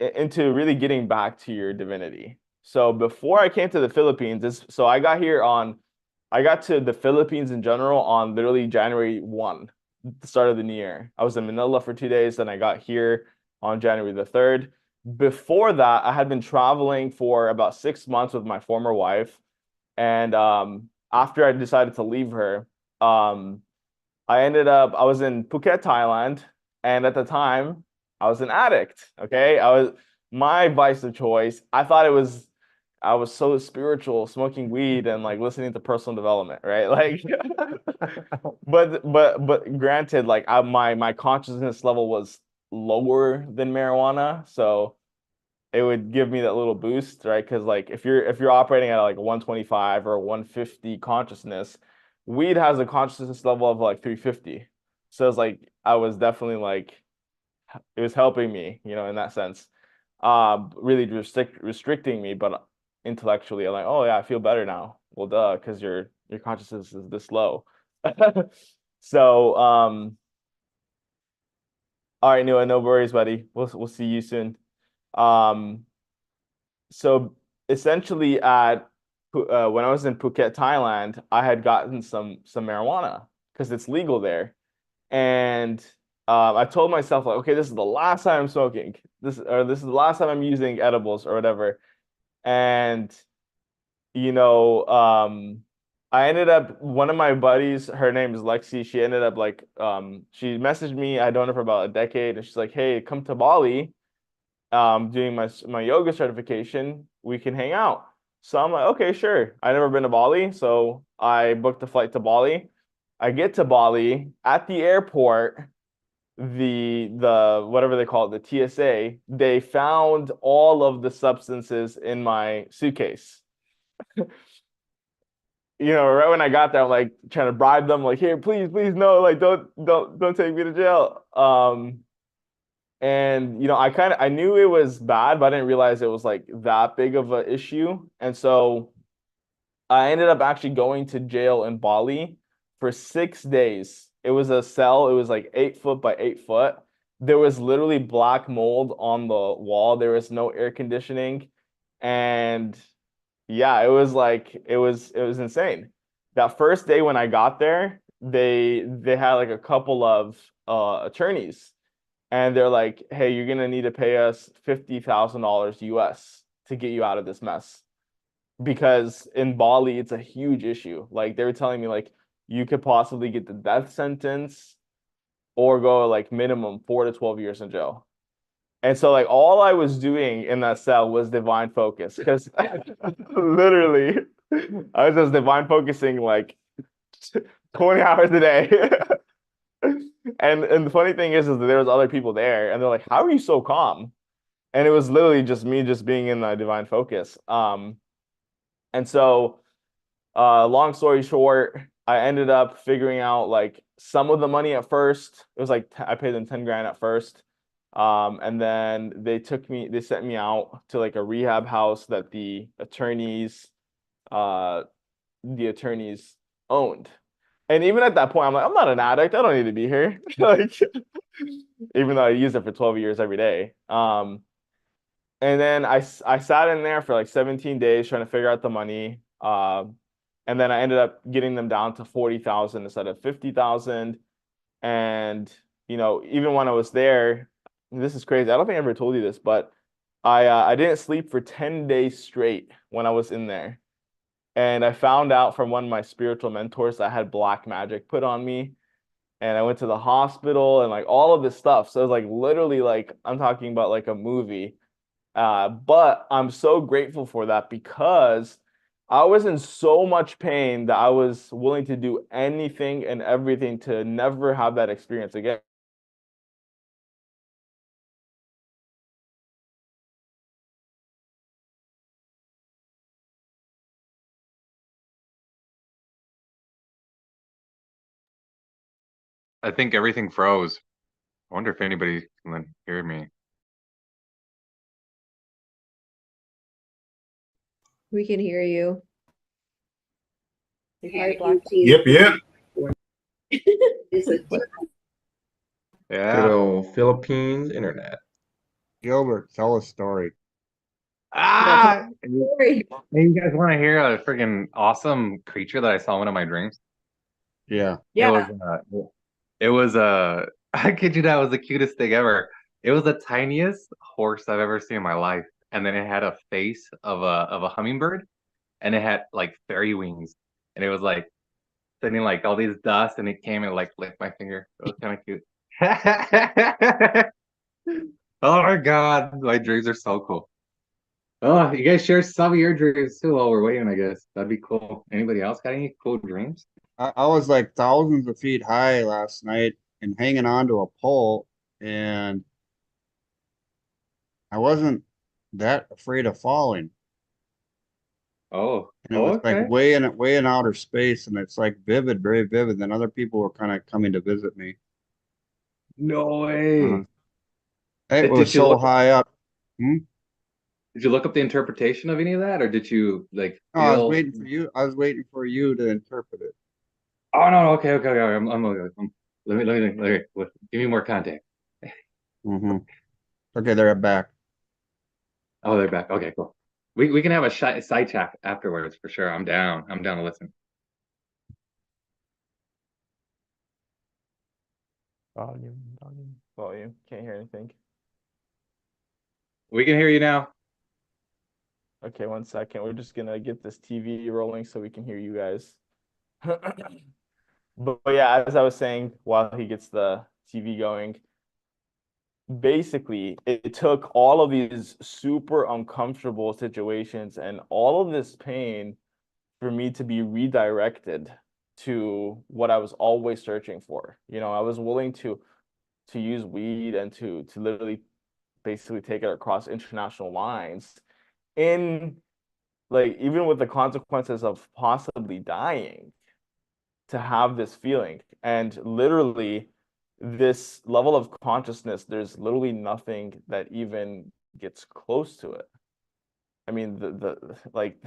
Speaker 3: really getting back to your divinity. So before I came to the Philippines, so I got to the Philippines in general on literally January 1, the start of the new year. I was in Manila for 2 days, then I got here on January the 3rd. Before that, I had been traveling for about 6 months with my former wife. And after I decided to leave her, I was in Phuket, Thailand. And at the time, I was an addict. Okay. My vice of choice. I was so spiritual, smoking weed and like listening to personal development, right? Like, but granted, like my consciousness level was lower than marijuana, so it would give me that little boost, right? Because like if you're operating at like 125 or 150 consciousness, weed has a consciousness level of like 350. So it's like I was definitely like it was helping me, in that sense. Really restricting me, but intellectually, I'm like, oh yeah, I feel better now. Well, duh, because your consciousness is this low. So, all right, no worries, buddy. We'll see you soon. So essentially, when I was in Phuket, Thailand, I had gotten some marijuana because it's legal there, and I told myself like, okay, this is the last time I'm smoking. This is the last time I'm using edibles or whatever. And I ended up, one of my buddies, her name is Lexi. She ended up like she messaged me. I known her for about a decade, and she's like, hey, come to Bali. Doing my yoga certification. We can hang out. So I'm like, okay, sure. I've never been to Bali, so I booked a flight to Bali. I get to Bali at the airport. The whatever they call it, the TSA, they found all of the substances in my suitcase. Right when I got there, I'm like trying to bribe them, like, here, please, no, like don't take me to jail. And I knew it was bad, but I didn't realize it was like that big of an issue. And so I ended up actually going to jail in Bali for 6 days. It was a cell. It was like 8 foot by 8 foot. There was literally black mold on the wall. There was no air conditioning. And yeah, it was like it was insane. That first day when I got there, they had like a couple of attorneys, and they're like, hey, you're gonna need to pay us $50,000 US to get you out of this mess. Because in Bali, it's a huge issue. Like they were telling me like you could possibly get the death sentence or go like minimum 4 to 12 years in jail. And so like all I was doing in that cell was divine focus, because literally I was just divine focusing like 20 hours a day. And the funny thing is that there was other people there, and they're like, how are you so calm? And it was literally just me just being in the divine focus. And so long story short, I ended up figuring out like some of the money at first. It was like I paid them 10 grand at first. And then they sent me out to like a rehab house that the attorneys owned. And even at that point, I'm like, I'm not an addict. I don't need to be here. Like, even though I used it for 12 years every day. And then I sat in there for like 17 days trying to figure out the money. And then I ended up getting them down to 40,000 instead of 50,000. And, you know, even when I was there, this is crazy. I don't think I ever told you this, but I didn't sleep for 10 days straight when I was in there. And I found out from one of my spiritual mentors that I had black magic put on me. And I went to the hospital and like all of this stuff. So it was like literally like I'm talking about like a movie. But I'm so grateful for that because I was in so much pain that I was willing to do anything and everything to never have that experience again.
Speaker 6: I think everything froze. I wonder if anybody can hear me.
Speaker 7: We can hear you.
Speaker 1: Yep, yep.
Speaker 6: Yeah.
Speaker 8: Good old Philippines internet.
Speaker 2: Gilbert, tell a story.
Speaker 6: Ah!
Speaker 7: Sorry.
Speaker 6: Hey, you guys want to hear a freaking awesome creature that I saw in one of my dreams?
Speaker 2: Yeah.
Speaker 7: Yeah.
Speaker 6: It was I kid you not, it was the cutest thing ever. It was the tiniest horse I've ever seen in my life. And then it had a face of a hummingbird and it had like fairy wings. And it was like sending like all these dust and it came and like licked my finger. It was kind of cute. Oh my God, my dreams are so cool. Oh, you guys share some of your dreams too while we're waiting, I guess. That'd be cool. Anybody else got any cool dreams?
Speaker 9: I was like thousands of feet high last night and hanging onto a pole, and I wasn't that afraid of falling.
Speaker 6: Oh,
Speaker 9: And it was like
Speaker 6: okay.
Speaker 9: way in outer space, and it's like vivid, very vivid. Then other people were kind of coming to visit me.
Speaker 6: No way.
Speaker 9: It
Speaker 6: Did
Speaker 9: was
Speaker 6: you
Speaker 9: so
Speaker 6: look
Speaker 9: high up. Hmm?
Speaker 6: did you look up the interpretation of any of that, or did you like
Speaker 9: No, I was
Speaker 6: feel?
Speaker 9: waiting for you. I was waiting for you to interpret it.
Speaker 6: Oh no, no, okay. Let me give me more context.
Speaker 9: Hmm. Okay, they're back.
Speaker 6: Oh, they're back. Okay, cool. We can have a side chat afterwards for sure. I'm down. I'm down to listen.
Speaker 3: Volume. Can't hear anything.
Speaker 6: We can hear you now.
Speaker 3: Okay, 1 second. We're just gonna get this TV rolling so we can hear you guys. But yeah, as I was saying, while he gets the TV going, basically it took all of these super uncomfortable situations and all of this pain for me to be redirected to what I was always searching for. You know, I was willing to use weed and to literally basically take it across international lines in like even with the consequences of possibly dying to have this feeling. And literally this level of consciousness, there's literally nothing that even gets close to it. I mean, the like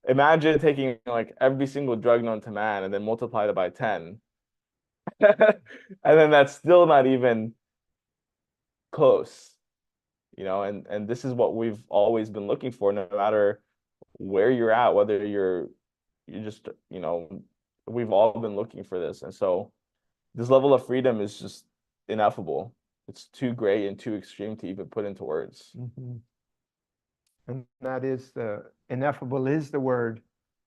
Speaker 3: imagine taking like every single drug known to man and then multiply it by 10. And then that's still not even close, you know, and this is what we've always been looking for, no matter where you're at, whether you're just, you know, we've all been looking for this. And so this level of freedom is just ineffable. It's too great and too extreme to even put into words.
Speaker 2: And that is ineffable is the word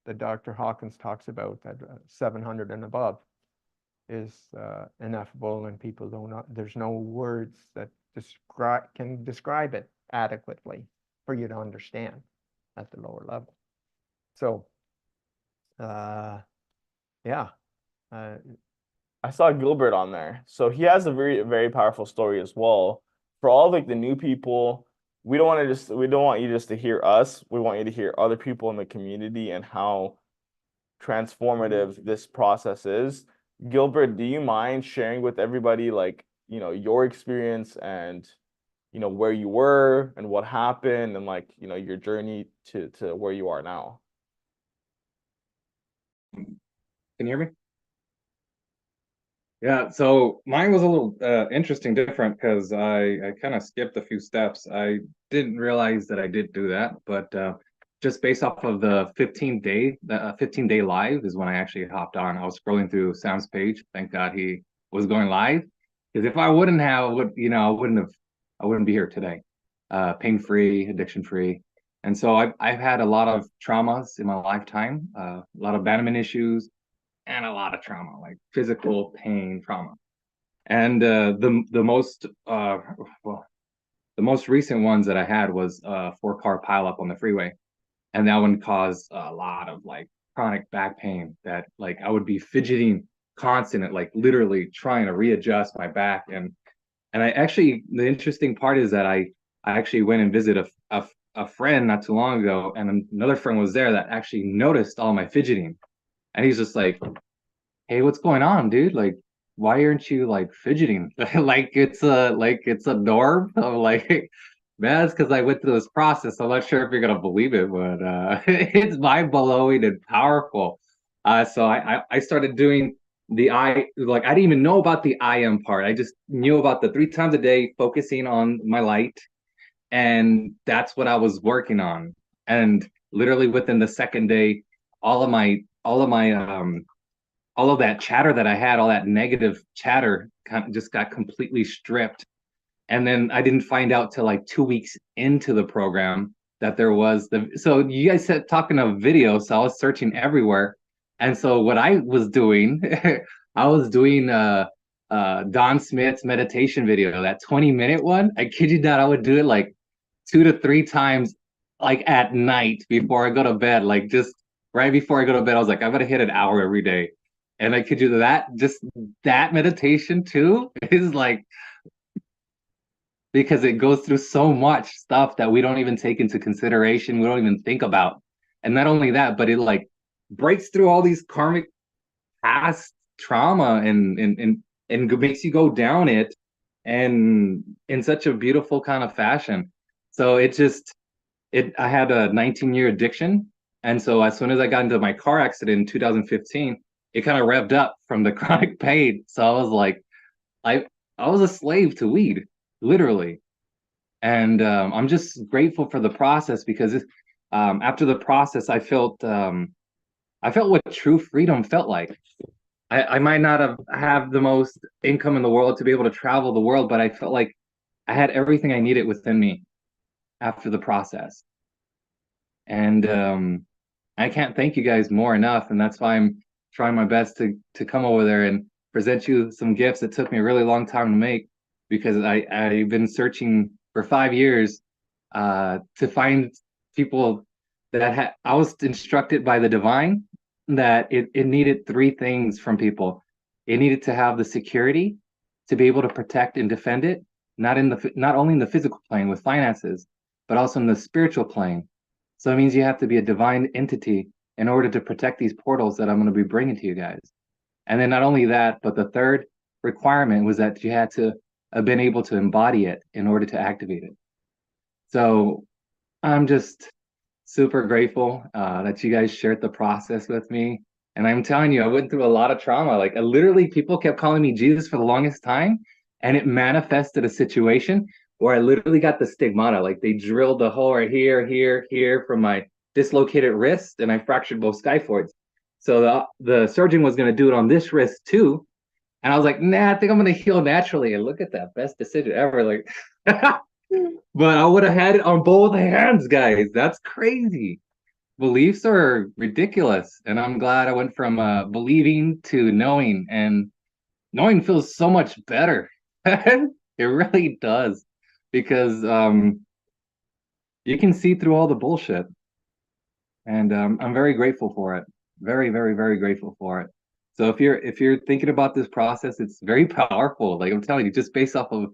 Speaker 2: that Dr. Hawkins talks about, that 700 and above is ineffable, and people don't know, there's no words that can describe it adequately for you to understand at the lower level. So yeah,
Speaker 3: I saw Gilbert on there. So he has a very, very powerful story as well. For all like the new people, we don't want you just to hear us. We want you to hear other people in the community and how transformative this process is. Gilbert, do you mind sharing with everybody like, you know, your experience and, you know, where you were and what happened and like, you know, your journey to where you are now?
Speaker 6: Can you hear me? Yeah, so mine was a little interesting, different because I kind of skipped a few steps. I didn't realize that I did do that, but just based off of the 15-day live is when I actually hopped on. I was scrolling through Sam's page. Thank God he was going live, because if I wouldn't have, I wouldn't be here today. Pain free, addiction free, and so I've had a lot of traumas in my lifetime, a lot of abandonment issues and a lot of trauma, like physical pain, trauma. And well, the most recent ones that I had was a 4-car pileup on the freeway, and that one caused a lot of like chronic back pain. That like I would be fidgeting constant, like literally trying to readjust my back. And I actually, the interesting part is that I actually went and visited a friend not too long ago, and another friend was there that actually noticed all my fidgeting, and he's just like, hey, what's going on, dude? Like, why aren't you like fidgeting? Like it's a norm. I'm like, man, it's because I went through this process. I'm not sure if you're gonna believe it, but it's mind blowing and powerful. So I started doing like I didn't even know about the IM part. I just knew about the 3 times a day focusing on my light, and that's what I was working on. And literally within the second day, all of that chatter that I had, all that negative chatter kind of just got completely stripped. And then I didn't find out till like 2 weeks into the program that there was so you guys said talking of video, so I was searching everywhere. And so what I was doing, I was doing Don Smith's meditation video, that 20-minute one. I kid you not, I would do it like 2 to 3 times, like at night before I go to bed. Like just right before I go to bed, I was like, I'm gonna hit an hour every day. And I could do that. Just that meditation too is like, because it goes through so much stuff that we don't even take into consideration. We don't even think about. And not only that, but it like breaks through all these karmic past trauma and makes you go down it and in such a beautiful kind of fashion. So I had a 19-year addiction. And so as soon as I got into my car accident in 2015, it kind of revved up from the chronic pain. So I was like, I I was a slave to weed, literally. And I'm just grateful for the process, because after the process, I felt what true freedom felt like. I might not have the most income in the world to be able to travel the world, but I felt like I had everything I needed within me after the process. And I can't thank you guys more enough, and that's why I'm trying my best to come over there and present you some gifts that took me a really long time to make, because I've been searching for 5 years to find people that I was instructed by the divine that it needed 3 things from people. It needed to have the security to be able to protect and defend it, not only in the physical plane with finances, but also in the spiritual plane. So it means you have to be a divine entity in order to protect these portals that I'm going to be bringing to you guys. And then not only that, but the third requirement was that you had to have been able to embody it in order to activate it. So I'm just super grateful that you guys shared the process with me. And I'm telling you, I went through a lot of trauma. Like literally, people kept calling me Jesus for the longest time, and it manifested a situation where I literally got the stigmata. Like they drilled the hole right here, here, here from my dislocated wrist, and I fractured both skyphoids. So the surgeon was going to do it on this wrist too. And I was like, nah, I think I'm going to heal naturally. And look at that, best decision ever. Like, but I would have had it on both hands, guys. That's crazy. Beliefs are ridiculous. And I'm glad I went from believing to knowing. And knowing feels so much better. It really does. Because you can see through all the bullshit. And I'm very grateful for it. Very, very, very grateful for it. So if you're thinking about this process, it's very powerful. Like I'm telling you, just based off of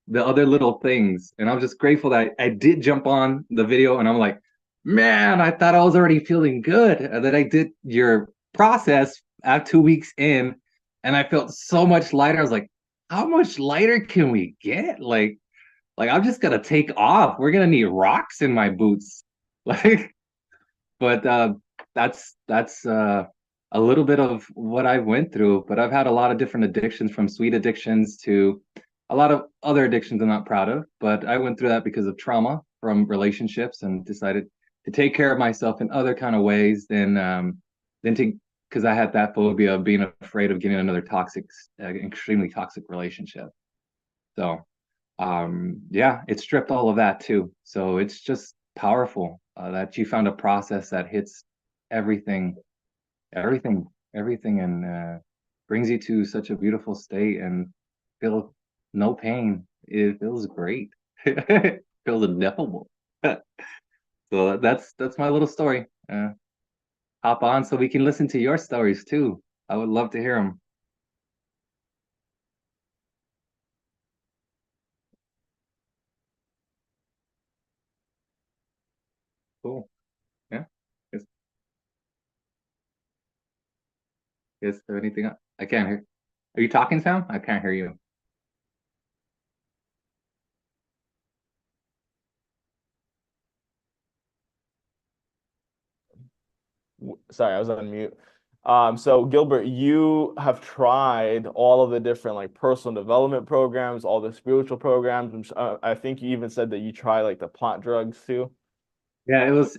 Speaker 6: the other little things. And I'm just grateful that I did jump on the video, and I'm like, man, I thought I was already feeling good. And then I did your process at 2 weeks in, and I felt so much lighter. I was like, how much lighter can we get? Like I'm just gonna take off. We're gonna need rocks in my boots. Like, but that's a little bit of what I went through, but I've had a lot of different addictions, from sweet addictions to a lot of other addictions I'm not proud of. But I went through that because of trauma from relationships, and decided to take care of myself in other kind of ways than to, because I had that phobia of being afraid of getting another toxic, extremely toxic relationship. So yeah, it stripped all of that too. So it's just powerful that you found a process that hits everything, everything, everything, and brings you to such a beautiful state and feel no pain. It feels great. It feels ineffable. So that's my little story. Hop on so we can listen to your stories too. I would love to hear them. Cool. Yeah. Is is there anything I can't hear? Are you talking, Sam? I can't hear you.
Speaker 3: Sorry, I was on mute. So Gilbert, you have tried all of the different like personal development programs, all the spiritual programs. I think you even said that you try like the plant drugs too.
Speaker 6: Yeah, it was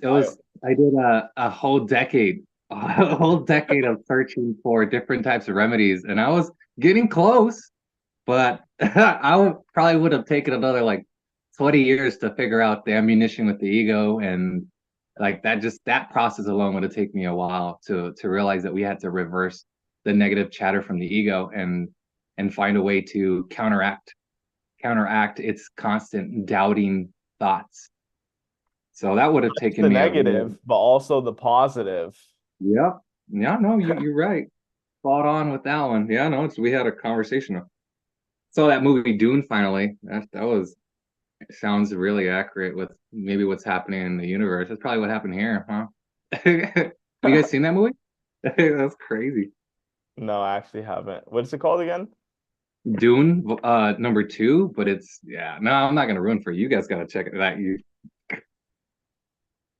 Speaker 6: I did a whole decade, a whole decade of searching for different types of remedies, and I was getting close, but probably would have taken another like 20 years to figure out the ammunition with the ego, and like that process alone would have taken me a while to realize that we had to reverse the negative chatter from the ego and find a way to counteract its constant doubting thoughts. So that would have taken
Speaker 3: The
Speaker 6: me a really,
Speaker 3: negative, but also the positive.
Speaker 6: yeah, yeah, no, you're right. Spot on with that one. Yeah, no, we had a conversation. Saw that movie Dune finally. That was, it sounds really accurate with maybe what's happening in the universe. That's probably what happened here, huh? Have you guys seen that movie? That's crazy.
Speaker 3: No, I actually haven't. What's it called again?
Speaker 6: Dune, number two, but it's, yeah, no, I'm not gonna ruin for you. You guys gotta check it out.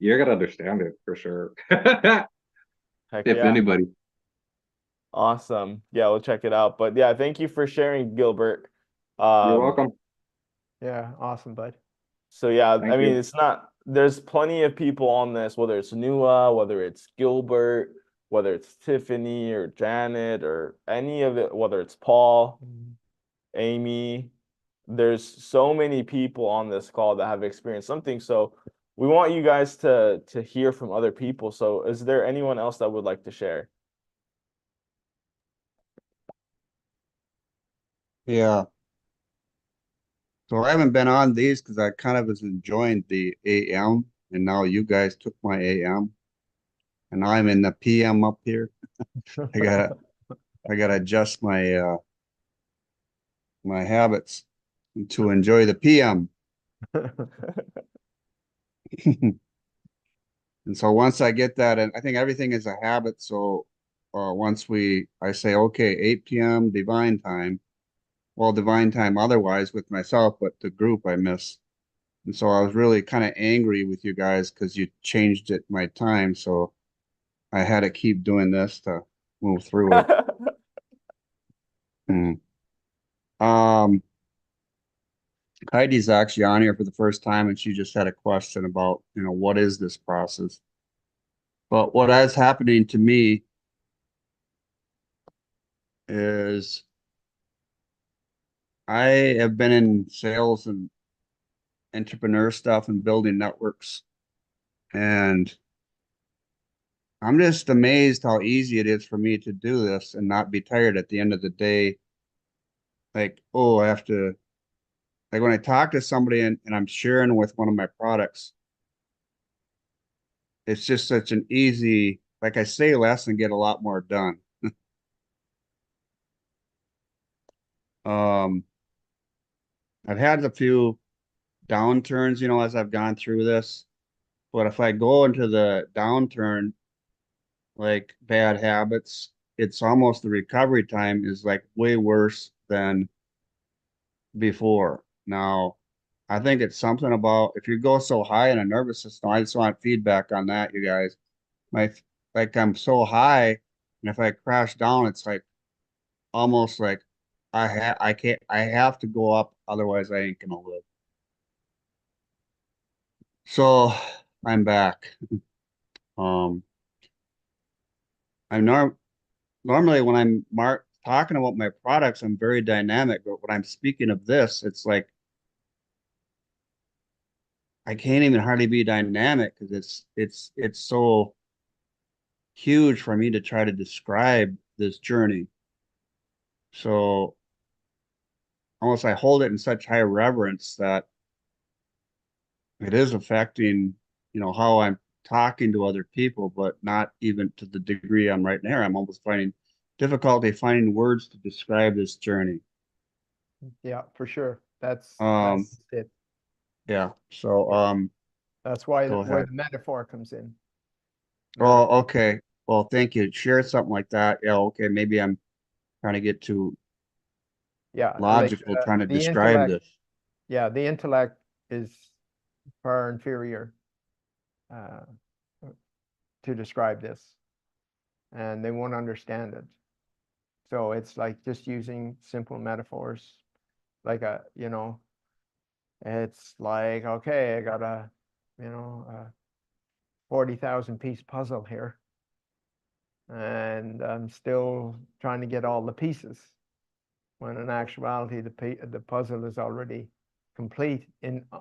Speaker 6: You're gonna understand it for sure.
Speaker 3: Heck
Speaker 6: If
Speaker 3: yeah.
Speaker 6: anybody.
Speaker 3: Awesome. Yeah, we'll check it out. But yeah, thank you for sharing, Gilbert.
Speaker 6: You're
Speaker 3: Um,
Speaker 6: welcome.
Speaker 2: Yeah, awesome, bud.
Speaker 3: so yeah, I
Speaker 6: Thank
Speaker 3: mean,
Speaker 6: you.
Speaker 3: it's not, there's plenty of people on this, whether it's Nua, whether it's Gilbert, whether it's Tiffany or Janet or any of it, whether it's Paul, Amy. There's so many people on this call that have experienced something. So we want you guys to hear from other people. So is there anyone else that would like to share?
Speaker 9: Yeah. So I haven't been on these because I kind of was enjoying the AM, and now you guys took my AM, and I'm in the PM up here. I gotta adjust my habits to enjoy the PM. And so once I get that, and I think everything is a habit. So once I say, okay, 8 p.m. divine time, well, divine time otherwise with myself, but the group I miss. And so I was really kind of angry with you guys because you changed it my time. So I had to keep doing this to move through it. Hmm. Um, Heidi's actually on here for the first time, and she just had a question about, what is this process? But what is happening to me is I have been in sales and entrepreneur stuff and building networks, and I'm just amazed how easy it is for me to do this and not be tired at the end of the day. Like, oh, I have to, like when I talk to somebody and I'm sharing with one of my products, it's just such an easy, like I say less and get a lot more done. Um, I've had a few downturns, as I've gone through this, but if I go into the downturn, like bad habits, it's almost the recovery time is like way worse than before. Now, I think it's something about if you go so high in a nervous system, I just want feedback on that, you guys. My like I'm so high And if I crash down, it's like almost like I have to go up, otherwise I ain't gonna live. So I'm back. Um, I'm normally when I'm talking about my products, I'm very dynamic, but when I'm speaking of this, it's like I can't even hardly be dynamic because it's so huge for me to try to describe this journey. So almost I hold it in such high reverence that it is affecting, how I'm talking to other people, but not even to the degree I'm right now. I'm almost finding difficulty finding words to describe this journey.
Speaker 2: Yeah, for sure. That's
Speaker 9: Um,
Speaker 2: it.
Speaker 9: yeah. So,
Speaker 2: That's why
Speaker 9: go
Speaker 2: where
Speaker 9: ahead.
Speaker 2: the metaphor comes in.
Speaker 9: Oh,
Speaker 2: Metaphor.
Speaker 9: okay. Well, thank you. Share something like that. Yeah, okay. Maybe I'm trying to get too
Speaker 2: Yeah, like
Speaker 9: logical trying to
Speaker 2: the
Speaker 9: describe
Speaker 2: intellect.
Speaker 9: this.
Speaker 2: Yeah, the intellect is far inferior uh, to describe this, and they won't understand it. So it's like just using simple metaphors, like it's like, okay, I got a 40,000 piece puzzle here, and I'm still trying to get all the pieces, when in actuality the puzzle is already complete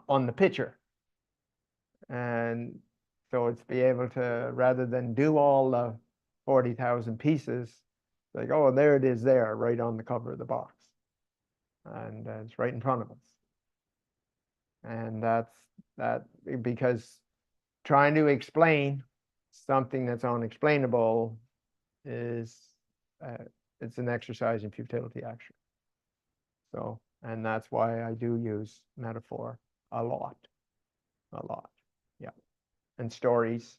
Speaker 2: on the picture. And so it's be able to, rather than do all the 40,000 pieces, like, oh, there it is there, right on the cover of the box. And it's right in front of us. And that because trying to explain something that's unexplainable is, it's an exercise in futility, actually. So, and that's why I do use metaphor a lot. Yeah. And stories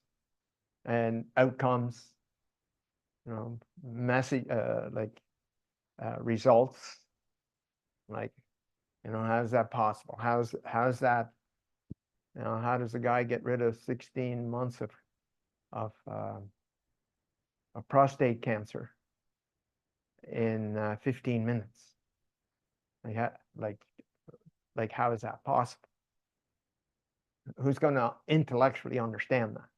Speaker 2: and outcomes, message, results, like, how's that possible? How's that, how does a guy get rid of 16 months of prostate cancer in 15 minutes? Like how is that possible? Who's going to intellectually understand that?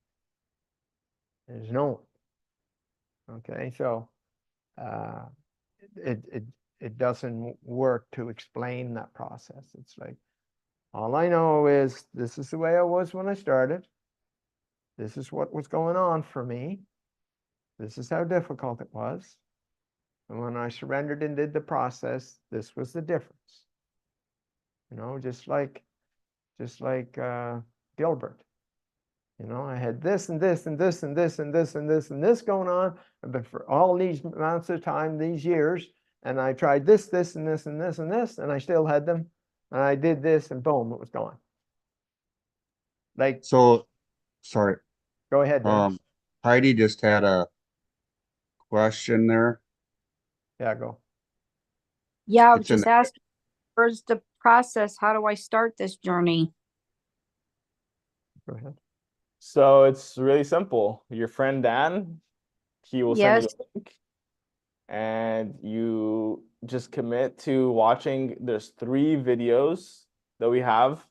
Speaker 2: There's no one. Okay, so it doesn't work to explain that process. It's like, all I know is this is the way I was when I started. This is what was going on for me. This is how difficult it was. And when I surrendered and did the process, this was the difference. Just like Gilbert. I had this and this and this and this and this and this and this going on, but for all these amounts of time, these years, and I tried this, this, and this, and this, and this, and I still had them, and I did this, and boom, it was gone. Like,
Speaker 9: So, sorry.
Speaker 2: go ahead, Dennis.
Speaker 9: Heidi just had a question there.
Speaker 2: Yeah, go.
Speaker 10: Yeah, I was
Speaker 9: It's in
Speaker 10: just
Speaker 9: the
Speaker 10: asking, where's the process? How do I start this journey?
Speaker 2: Go ahead.
Speaker 3: So it's really simple. Your friend Dan, he will send you
Speaker 10: Yes.
Speaker 3: a link, and you just commit to watching. There's 3 videos that we have.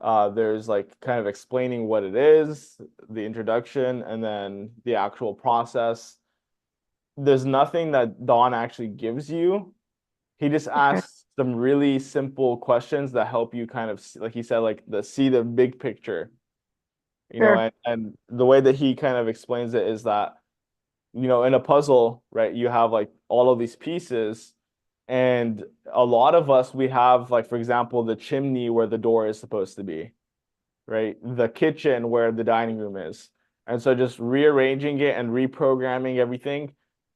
Speaker 3: There's like kind of explaining what it is, the introduction, and then the actual process. There's nothing that Don actually gives you. He just asks some really simple questions that help you kind of, like he said, like see the big picture.
Speaker 10: Sure.
Speaker 3: And the way that he kind of explains it is that, in a puzzle, right, you have like all of these pieces, and a lot of us, we have, like, for example, the chimney where the door is supposed to be, right? The kitchen where the dining room is. And so just rearranging it and reprogramming everything,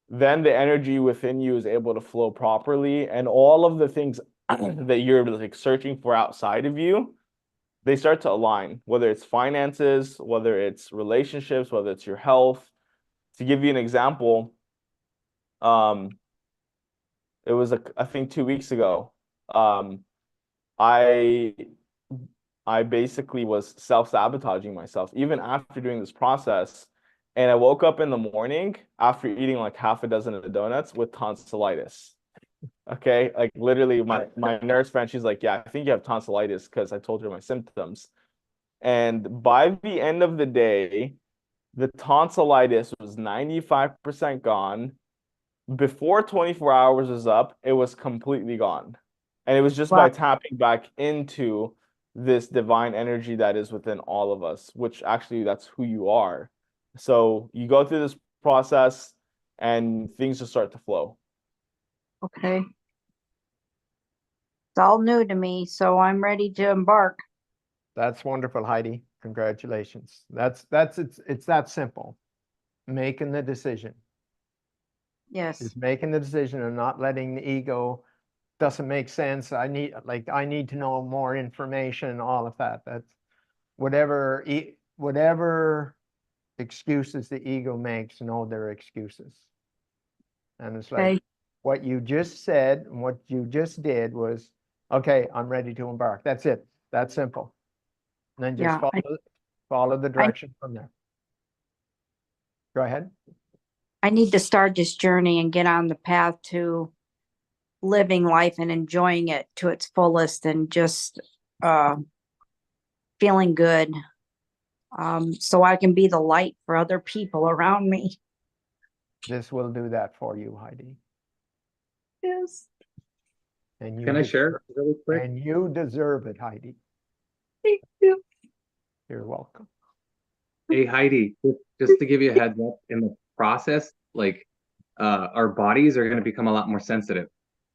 Speaker 3: then the energy within you is able to flow properly. And all of the things that you're like searching for outside of you, they start to align, whether it's finances, whether it's relationships, whether it's your health. To give you an example, it was I think 2 weeks ago. I I basically was self-sabotaging myself even after doing this process. And I woke up in the morning after eating like half a dozen of donuts with tonsillitis. Okay, like literally my nurse friend, she's like, yeah, I think you have tonsillitis because I told her my symptoms. And by the end of the day, the tonsillitis was 95% gone. Before 24 hours was up, it was completely gone. And it was just by tapping back into this divine energy that is within all of us, which actually that's who you are. So you go through this process and things just start to flow.
Speaker 10: Okay. It's all new to me, so I'm ready to embark.
Speaker 2: That's wonderful, Heidi. Congratulations. It's that simple. Making the decision.
Speaker 10: Yes.
Speaker 2: Is making the decision and not letting the ego doesn't make sense. I need to know more information, all of that. That's whatever excuses the ego makes, know their excuses. And it's like what you just said and what you just did was, okay, I'm ready to embark. That's it. That's simple. And then just follow the direction from there. Go ahead.
Speaker 10: I need to start this journey and get on the path to living life and enjoying it to its fullest and just feeling good, so I can be the light for other people around me.
Speaker 2: This will do that for you, Heidi.
Speaker 10: Yes.
Speaker 2: And
Speaker 6: Can I share really quick?
Speaker 2: And you deserve it, Heidi.
Speaker 10: Thank you.
Speaker 2: You're welcome.
Speaker 6: Hey, Heidi, just to give you a heads up, in the process, like our bodies are going to become a lot more sensitive.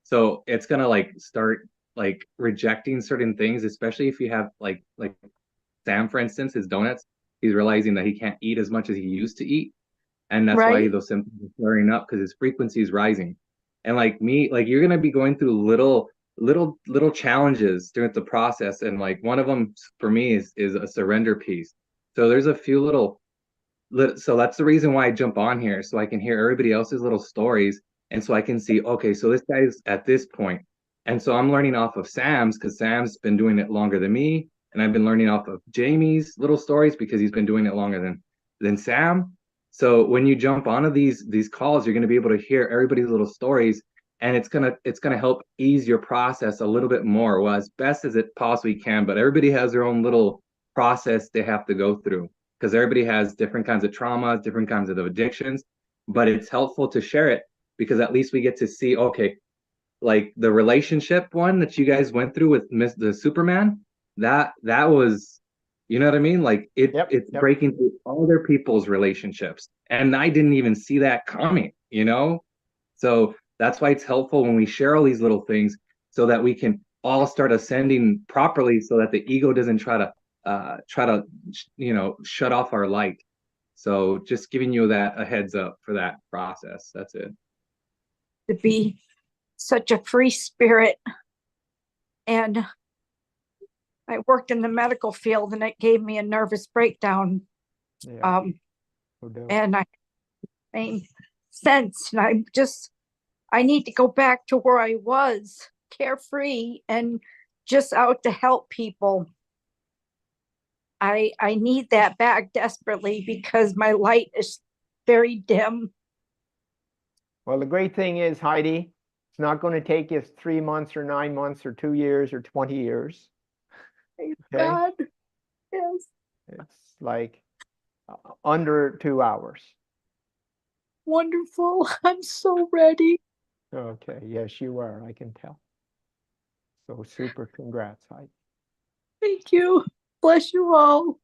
Speaker 6: So it's going to like start like rejecting certain things, especially if you have like Sam, for instance, his donuts, he's realizing that he can't eat as much as he used to eat. And that's why those symptoms are flaring up, because his frequency is rising. And like me, like you're going to be going through little challenges during the process. And like one of them for me is a surrender piece. So there's a few so that's the reason why I jump on here, so I can hear everybody else's little stories. And so I can see, okay, so this guy's at this point. And so I'm learning off of Sam's, because Sam's been doing it longer than me. And I've been learning off of Jamie's little stories because he's been doing it longer than Sam. So when you jump onto these calls, you're going to be able to hear everybody's little stories, and it's gonna help ease your process a little bit more, well, as best as it possibly can. But everybody has their own little process they have to go through, because everybody has different kinds of traumas, different kinds of addictions. But it's helpful to share it, because at least we get to see, okay, like the relationship one that you guys went through with the Superman, that was, you know what I mean? Like it's breaking through other people's relationships. And I didn't even see that coming, you know? So that's why it's helpful when we share all these little things, so that we can all start ascending properly, so that the ego doesn't try to shut off our light. So just giving you a heads up for that process. That's it.
Speaker 10: To be such a free spirit, and I worked in the medical field, and it gave me a nervous breakdown. And I made sense, and I need to go back to where I was, carefree and just out to help people. I need that back desperately, because my light is very dim.
Speaker 2: Well, the great thing is, Heidi, it's not going to take you 3 months or 9 months or 2 years or 20 years.
Speaker 10: Thank God. Yes.
Speaker 2: It's like under 2 hours.
Speaker 10: Wonderful. I'm so ready.
Speaker 2: Okay. Yes, you are. I can tell. So super congrats, Heidi.
Speaker 10: Thank you. Bless you all.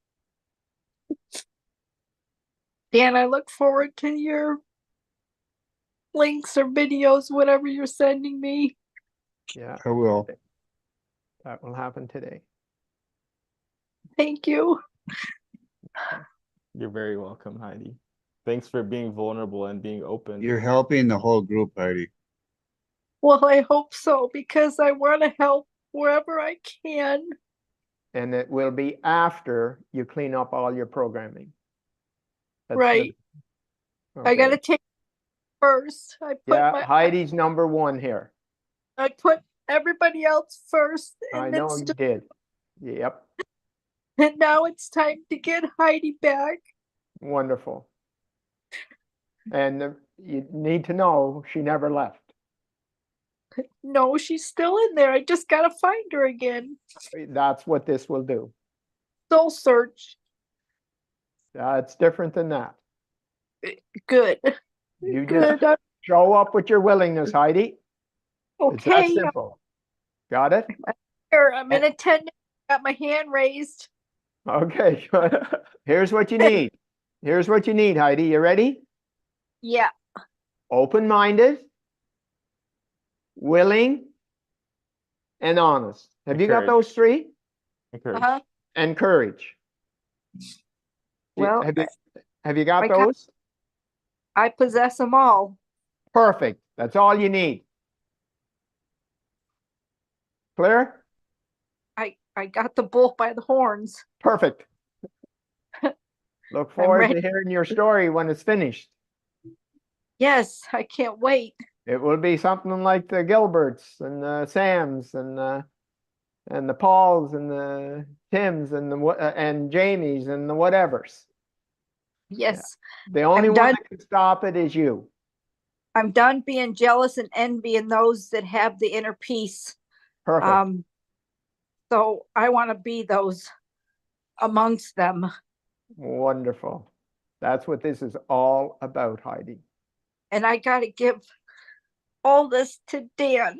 Speaker 10: Dan, I look forward to your links or videos, whatever you're sending me.
Speaker 2: Yeah,
Speaker 9: I will.
Speaker 2: That will happen today.
Speaker 10: Thank you.
Speaker 3: You're very welcome, Heidi. Thanks for being vulnerable and being open.
Speaker 9: You're helping the whole group, Heidi.
Speaker 10: Well, I hope so, because I want to help wherever I can.
Speaker 2: And it will be after you clean up all your programming. That's
Speaker 10: right.
Speaker 2: Okay.
Speaker 10: I got to take first.
Speaker 2: Heidi's number one here.
Speaker 10: I put everybody else first.
Speaker 2: I know you did. Yep.
Speaker 10: And now it's time to get Heidi back.
Speaker 2: Wonderful. And you need to know she never left.
Speaker 10: No, she's still in there. I just gotta find her again.
Speaker 2: That's what this will do.
Speaker 10: Soul search.
Speaker 2: It's different than that.
Speaker 10: Good.
Speaker 2: You
Speaker 10: Good.
Speaker 2: just show up with your willingness, Heidi. It's that
Speaker 10: Okay.
Speaker 2: simple. Got it?
Speaker 10: Here, I'm in attendance. Got my hand raised.
Speaker 2: Okay, good. Here's what you need. Here's what you need, Heidi. You ready?
Speaker 10: Yeah.
Speaker 2: Open-minded, willing, and honest. Have you got
Speaker 3: Encourage.
Speaker 2: those three?
Speaker 3: Encourage.
Speaker 10: Uh-huh.
Speaker 2: And courage.
Speaker 10: Well,
Speaker 2: Have you got
Speaker 10: I got-
Speaker 2: those?
Speaker 10: I possess them all.
Speaker 2: Perfect. That's all you need. Clear?
Speaker 10: I got the bull by the horns.
Speaker 2: Perfect. Look forward
Speaker 10: ready.
Speaker 2: to hearing your story when it's finished.
Speaker 10: Yes, I can't wait.
Speaker 2: It will be something like the Gilberts and the Sams and the Pauls and the Tims and and Jamies and the whatevers.
Speaker 10: Yes.
Speaker 2: The only
Speaker 10: I'm
Speaker 2: one
Speaker 10: done.
Speaker 2: that can stop it is you.
Speaker 10: I'm done being jealous and envying those that have the inner peace.
Speaker 2: Perfect.
Speaker 10: So I want to be those amongst them.
Speaker 2: Wonderful. That's what this is all about, Heidi.
Speaker 10: And I got to give all this to Dan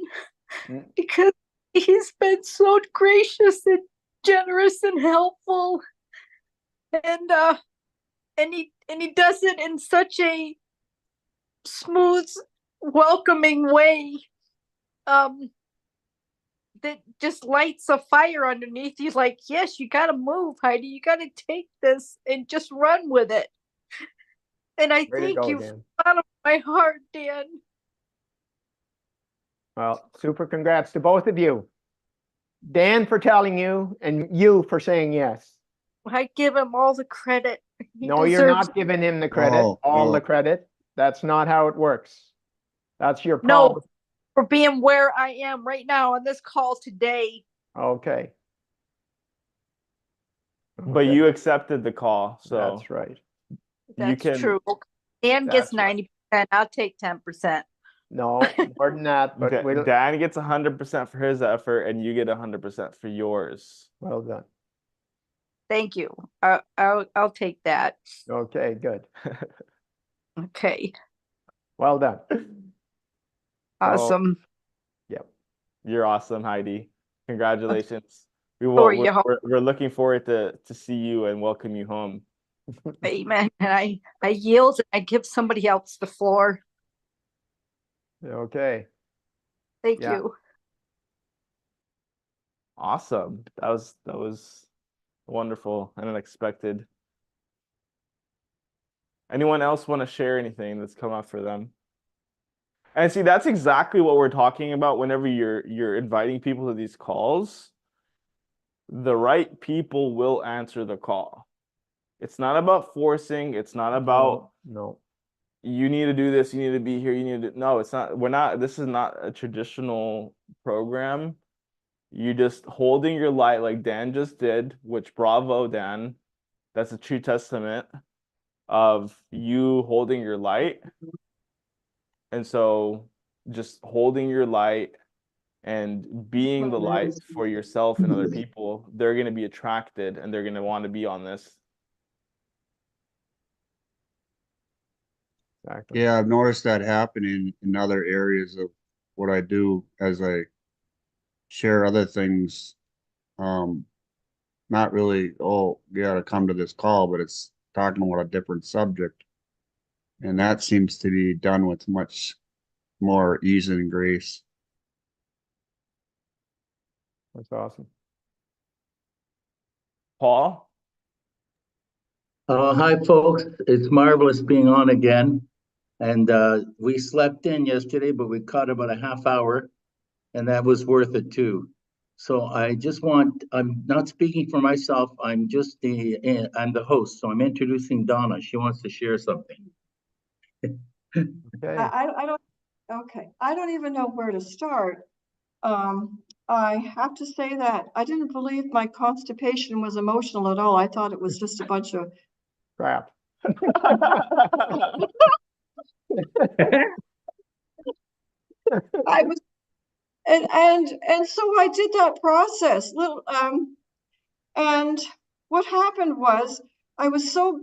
Speaker 2: Mm.
Speaker 10: because he's been so gracious and generous and helpful. And he does it in such a smooth, welcoming way. That just lights a fire underneath you. Like, yes, you gotta move, Heidi. You gotta take this and just run with it. And I
Speaker 2: Way to
Speaker 10: thank
Speaker 2: go,
Speaker 10: you
Speaker 2: Dan.
Speaker 10: out of my heart, Dan.
Speaker 2: Well, super congrats to both of you. Dan for telling you and you for saying yes.
Speaker 10: I give him all the credit. He
Speaker 2: No, you're
Speaker 10: deserves
Speaker 2: not giving him the credit,
Speaker 9: Oh,
Speaker 2: all the
Speaker 9: no.
Speaker 2: credit. That's not how it works. That's your
Speaker 10: No,
Speaker 2: problem.
Speaker 10: for being where I am right now on this call today.
Speaker 2: Okay.
Speaker 3: But
Speaker 2: Okay.
Speaker 3: you accepted the call, so
Speaker 2: That's right.
Speaker 10: That's
Speaker 3: can-
Speaker 10: true. Dan gets
Speaker 2: That's right.
Speaker 10: 90%. I'll take 10%.
Speaker 2: No, more than that, but
Speaker 3: Dan gets 100% for his effort, and you get 100% for yours.
Speaker 2: well done.
Speaker 10: Thank you. I'll take that.
Speaker 2: Okay, good.
Speaker 10: Okay.
Speaker 2: Well done.
Speaker 10: Awesome.
Speaker 2: Yep.
Speaker 3: You're awesome, Heidi. Congratulations.
Speaker 10: Sorry,
Speaker 3: We're looking forward to see you and welcome you home.
Speaker 10: Amen. And I yield and I give somebody else the floor.
Speaker 2: Okay.
Speaker 10: Thank
Speaker 2: Yeah.
Speaker 10: you.
Speaker 3: Awesome. That was wonderful and unexpected. Anyone else want to share anything that's come up for them? And see, that's exactly what we're talking about whenever you're inviting people to these calls. The right people will answer the call. It's not about forcing, it's not about
Speaker 2: No.
Speaker 3: you need to do this, you need to be here, you need to no, it's not, this is not a traditional program. You just holding your light like Dan just did, which bravo, Dan. That's a true testament of you holding your light. And so just holding your light and being the light for yourself and other people, they're going to be attracted and they're going to want to be on this.
Speaker 2: Exactly.
Speaker 9: Yeah, I've noticed that happening in other areas of what I do as I share other things. Not really, oh, you gotta come to this call, but it's talking about a different subject. And that seems to be done with much more ease and grace.
Speaker 2: That's awesome.
Speaker 3: Paul?
Speaker 11: Hi, folks. It's marvelous being on again. And we slept in yesterday, but we caught about a half hour, and that was worth it too. So I'm not speaking for myself. I'm the host. So I'm introducing Donna. She wants to share something.
Speaker 2: Okay.
Speaker 12: I don't even know where to start. I have to say that I didn't believe my constipation was emotional at all. I thought it was just a bunch of
Speaker 2: crap.
Speaker 12: I was, and so I did that process. And what happened was I was so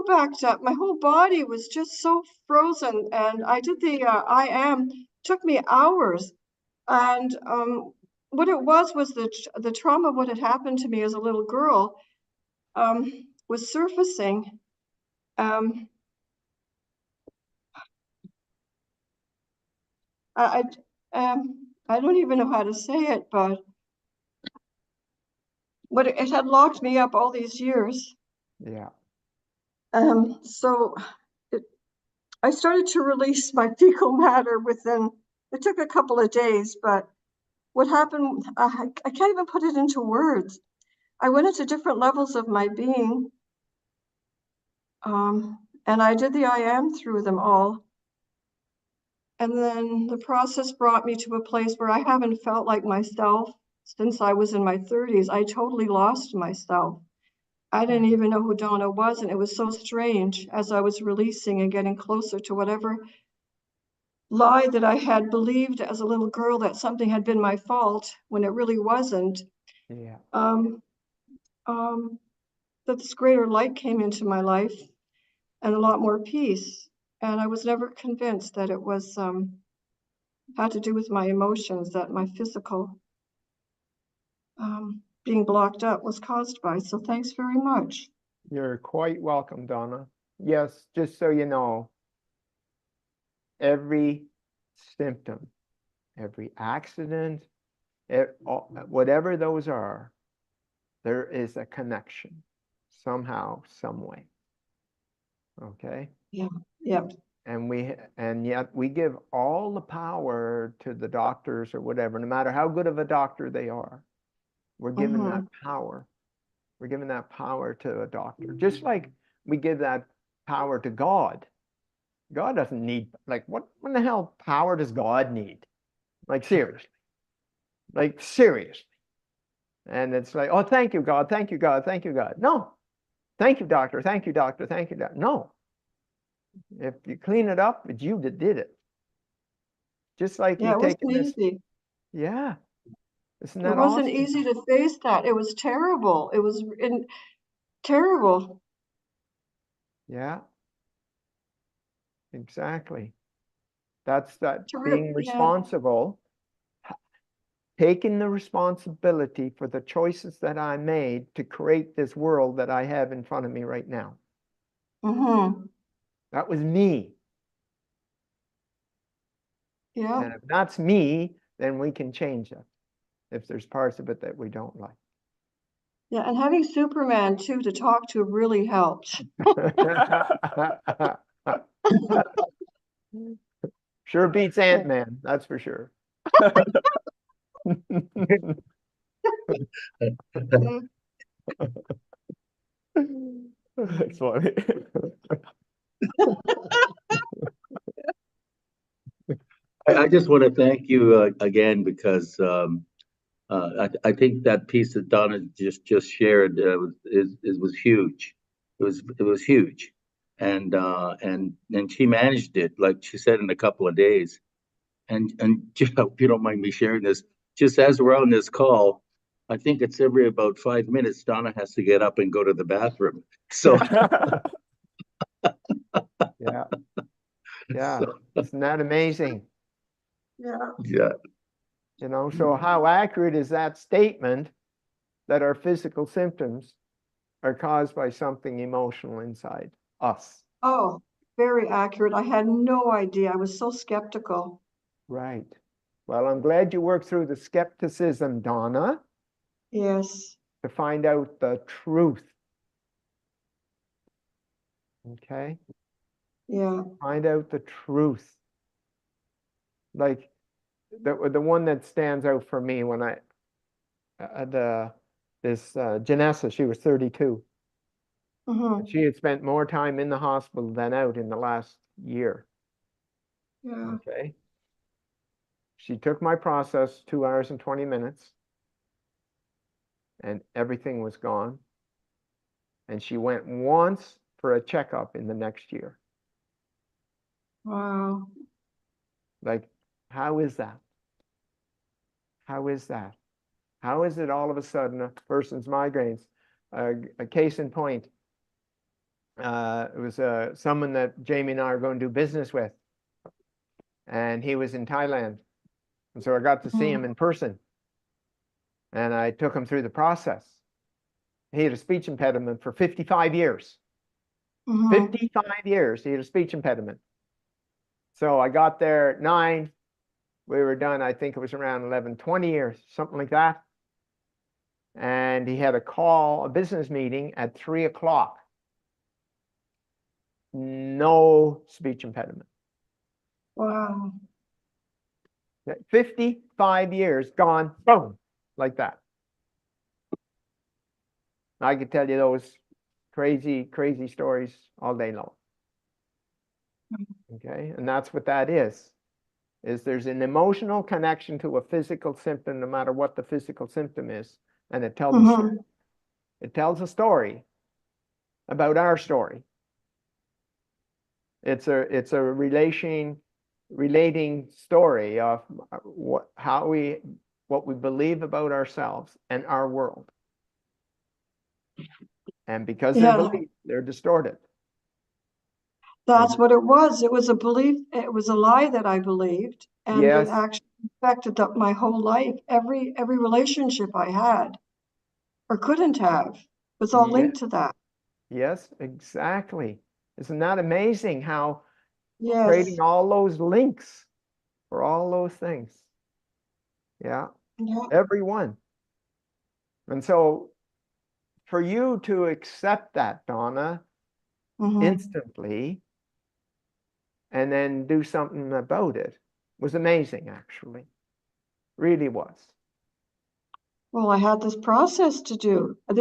Speaker 12: backed up. My whole body was just so frozen. And I did the IM. Took me hours. And what it was the trauma of what had happened to me as a little girl was surfacing. I I don't even know how to say it, but it had locked me up all these years.
Speaker 2: Yeah.
Speaker 12: So I started to release my fecal matter within, it took a couple of days, but what happened, I can't even put it into words. I went into different levels of my being, and I did the IM through them all. And then the process brought me to a place where I haven't felt like myself since I was in my 30s. I totally lost myself. I didn't even know who Donna was, and it was so strange as I was releasing and getting closer to whatever lie that I had believed as a little girl that something had been my fault when it really wasn't.
Speaker 2: Yeah.
Speaker 12: That this greater light came into my life and a lot more peace. And I was never convinced that it was had to do with my emotions, that my physical being blocked up was caused by. So thanks very much.
Speaker 2: You're quite welcome, Donna. Yes, just so you know, every symptom, every accident, whatever those are, there is a connection somehow, some way. Okay?
Speaker 12: Yeah. Yeah.
Speaker 2: And yet we give all the power to the doctors or whatever, no matter how good of a doctor they are. We're given that power. We're giving that power to a doctor, just like we give that power to God. God doesn't need, like, what in the hell power does God need? Like, seriously. Like, seriously. And it's like, oh, thank you, God. Thank you, God. Thank you, God. No. Thank you, doctor. Thank you, doctor. Thank you, doctor. No. If you clean it up, it's you that did it. Just like
Speaker 12: Yeah,
Speaker 2: you
Speaker 12: it
Speaker 2: take
Speaker 12: wasn't easy.
Speaker 2: Yeah. Isn't
Speaker 12: It
Speaker 2: that
Speaker 12: wasn't
Speaker 2: awesome?
Speaker 12: easy to face that. It was terrible. It was terrible.
Speaker 2: Yeah. Exactly. That's that being
Speaker 12: Yeah.
Speaker 2: responsible, taking the responsibility for the choices that I made to create this world that I have in front of me right now. That was me.
Speaker 12: Yeah.
Speaker 2: And if that's me, then we can change it if there's parts of it that we don't like.
Speaker 12: Yeah, and having Superman too to talk to really helped.
Speaker 2: Sure beats Ant-Man, that's for sure.
Speaker 3: That's funny.
Speaker 11: I just want to thank you again because I think that piece that Donna just shared was huge. It was huge, and she managed it like she said in a couple of days. And if you don't mind me sharing this, just as we're on this call, I think it's every about 5 minutes Donna has to get up and go to the bathroom. So
Speaker 2: yeah, yeah, isn't that amazing?
Speaker 12: Yeah.
Speaker 11: Yeah.
Speaker 2: You know, so how accurate is that statement that our physical symptoms are caused by something emotional inside us?
Speaker 12: Oh, very accurate. I had no idea. I was so skeptical.
Speaker 2: Right. Well, I'm glad you worked through the skepticism, Donna.
Speaker 12: Yes.
Speaker 2: To find out the truth. Okay?
Speaker 12: Yeah.
Speaker 2: Find out the truth. Like the one that stands out for me when Janessa, she was 32. She had spent more time in the hospital than out in the last year.
Speaker 12: Yeah.
Speaker 2: Okay. She took my process 2 hours and 20 minutes and everything was gone. And she went once for a checkup in the next year.
Speaker 12: Wow.
Speaker 2: Like, how is that? How is that? How is it all of a sudden a person's migraines? A case in point, it was someone that Jamie and I are going to do business with, and he was in Thailand, and so I got to see him in person, and I took him through the process. He had a speech impediment for 55 years. 55 years he had a speech impediment. So I got there at 9. We were done, I think it was around 11, 20 years, something like that. And he had a business meeting at 3 o'clock. No speech impediment.
Speaker 12: Wow.
Speaker 2: 55 years gone, boom, like that. I could tell you those crazy, crazy stories all day long. Okay, and that's what that is there's an emotional connection to a physical symptom, no matter what the physical symptom is, and it tells a story. It tells a story about our story. It's a relating story of what we believe about ourselves and our world. And because they're distorted.
Speaker 12: That's what it was. It was a belief. It was a lie that I believed, and it actually affected my whole life. Every relationship I had or couldn't have was all linked to that.
Speaker 2: Yes, exactly. Isn't that amazing how creating all those links for all those things? Yeah. Every one. And so for you to accept that, Donna, instantly, and then do something about it was amazing, actually. Really was.
Speaker 12: Well, I had this process to do. I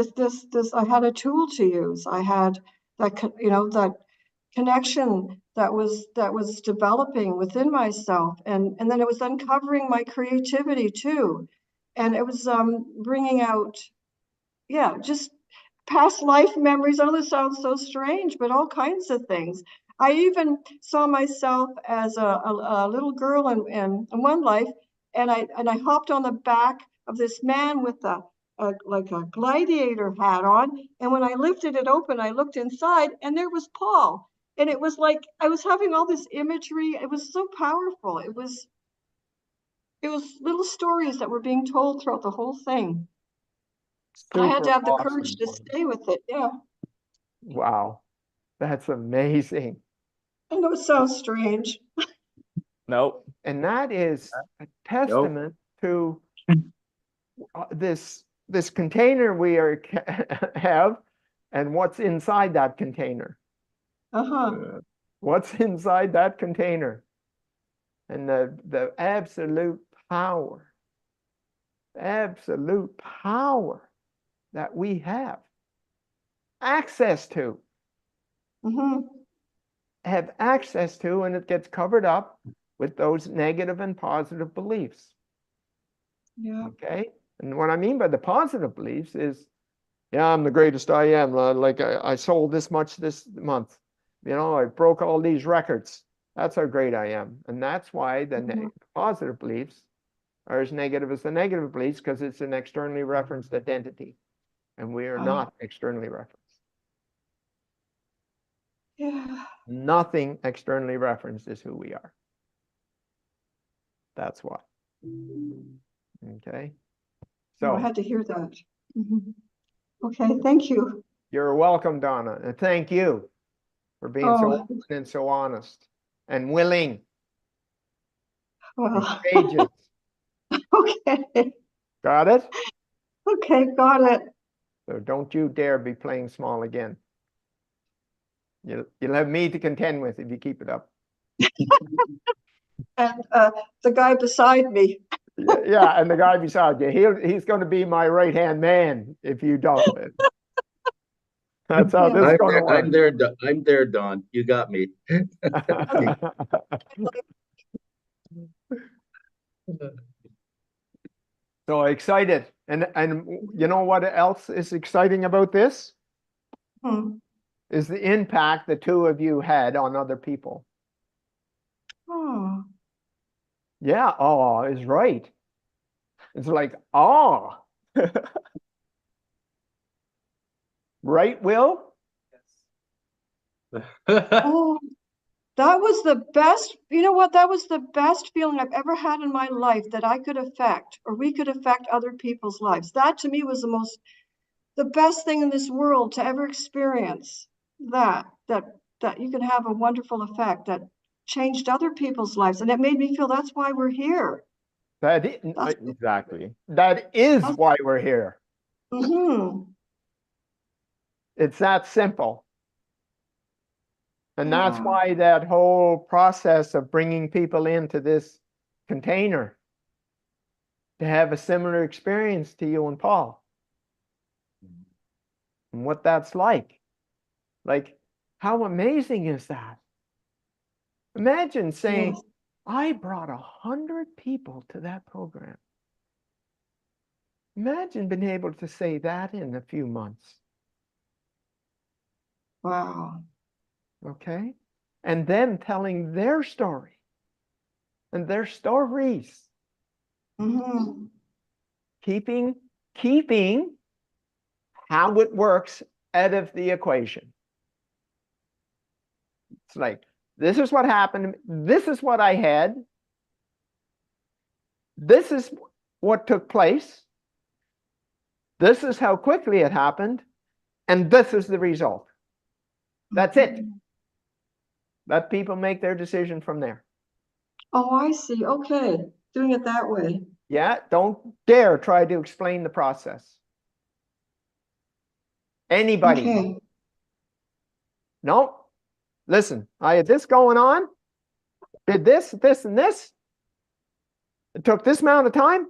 Speaker 12: had a tool to use. I had that, that connection that was developing within myself, and then it was uncovering my creativity too, and it was bringing out, just past life memories. I know this sounds so strange, but all kinds of things. I even saw myself as a little girl in one life, and I hopped on the back of this man with like a gladiator hat on. And when I lifted it open, I looked inside, and there was Paul. And it was like I was having all this imagery. It was so powerful. It was little stories that were being told throughout the whole thing. I had to have the courage to stay with it. Yeah.
Speaker 2: Wow. That's amazing.
Speaker 12: I know it sounds strange.
Speaker 3: Nope.
Speaker 2: And that is a testament to this container we have and what's inside that container. What's inside that container, and the absolute power that we have access to. Have access to, and it gets covered up with those negative and positive beliefs. Okay, and what I mean by the positive beliefs is, I'm the greatest I am. Like I sold this much this month. I broke all these records. That's how great I am, and that's why the positive beliefs are as negative as the negative beliefs, because it's an externally referenced identity, and we are not externally referenced. Nothing externally referenced is who we are. That's why. Okay. So
Speaker 12: I had to hear that. Okay, thank you.
Speaker 2: You're welcome, Donna, and thank you for being so open and so honest and willing.
Speaker 12: Well,
Speaker 2: and
Speaker 12: okay.
Speaker 2: Got it?
Speaker 12: Okay, got it.
Speaker 2: So don't you dare be playing small again. You'll have me to contend with if you keep it up.
Speaker 12: And the guy beside me.
Speaker 2: Yeah, and the guy beside you, he's going to be my right-hand man if you don't. That's how this is going to work.
Speaker 11: I'm there, Don. You got me.
Speaker 2: So excited. And you know what else is exciting about this? Is the impact the two of you had on other people. Yeah, awe is right. It's like awe. Right, Will?
Speaker 12: Oh, that was the best, you know what? That was the best feeling I've ever had in my life, that I could affect, or we could affect other people's lives. That to me was the best thing in this world to ever experience. That you can have a wonderful effect that changed other people's lives. And it made me feel that's why we're here.
Speaker 3: Exactly.
Speaker 2: That is why we're here.
Speaker 12: Mm-hmm.
Speaker 2: It's that simple. And that's
Speaker 12: Yeah.
Speaker 2: why that whole process of bringing people into this container to have a similar experience to you and Paul. And what that's like. Like, how amazing is that? Imagine saying,
Speaker 12: Yes.
Speaker 2: I brought 100 people to that program. Imagine being able to say that in a few months.
Speaker 12: Wow.
Speaker 2: Okay? And them telling their story and their stories.
Speaker 12: Mm-hmm.
Speaker 2: Keeping how it works out of the equation. It's like, this is what happened. This is what I had. This is what took place. This is how quickly it happened. And this is the result. That's it. Let people make their decision from there.
Speaker 12: Oh, I see. Okay. Doing it that way.
Speaker 2: Yeah, don't dare try to explain the process. Anybody.
Speaker 12: Okay.
Speaker 2: No. Listen, I had this going on. Did this, this, and this. It took this amount of time.